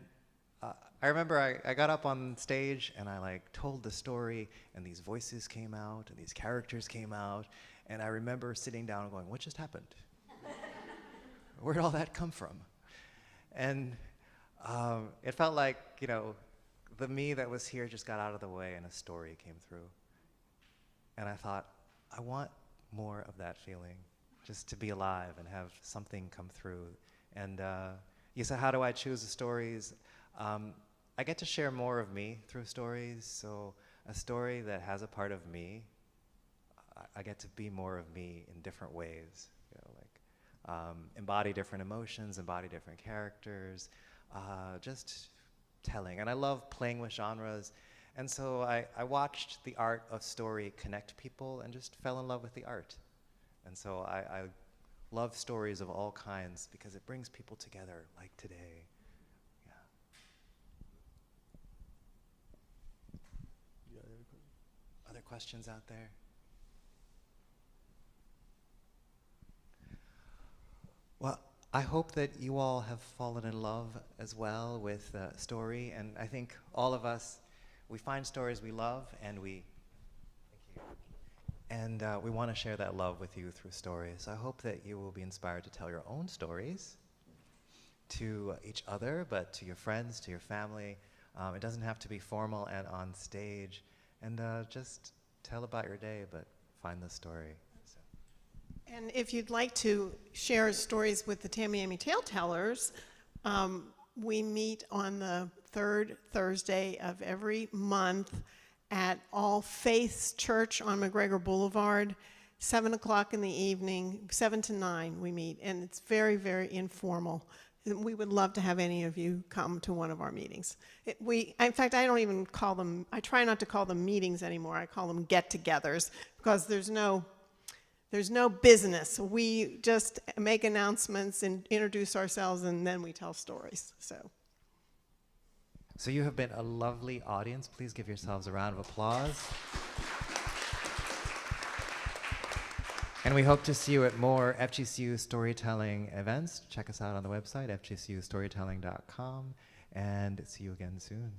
I remember I got up on stage and I told the story, and these voices came out and these characters came out, and I remember sitting down and going, what just happened? Where'd all that come from? And it felt like, the me that was here just got out of the way and a story came through. And I thought, I want more of that feeling, just to be alive and have something come through. And you said, how do I choose the stories? I get to share more of me through stories, so a story that has a part of me, I get to be more of me in different ways, embody different emotions, embody different characters, just telling. And I love playing with genres, and so I watched the art of story connect people and just fell in love with the art. And so I love stories of all kinds because it brings people together, like today. Other questions out there? Well, I hope that you all have fallen in love as well with story, and I think all of us, we find stories we love, and we want to share that love with you through stories. So I hope that you will be inspired to tell your own stories to each other, but to your friends, to your family. It doesn't have to be formal and on stage. And just tell about your day, but find the story. So. And if you'd like to share stories with the Tamiami Tale Tellers, we meet on the 3rd Thursday of every month at All Faiths Church on McGregor Boulevard, 7 o'clock in the evening, 7 to 9 we meet, and it's very, very informal. We would love to have any of you come to one of our meetings. In fact, I don't even call them, I try not to call them meetings anymore. I call them get-togethers because there's no business. We just make announcements and introduce ourselves, and then we tell stories. So you have been a lovely audience. Please give yourselves a round of applause. And we hope to see you at more FGCU storytelling events. Check us out on the website, fgcustorytelling.com, and see you again soon.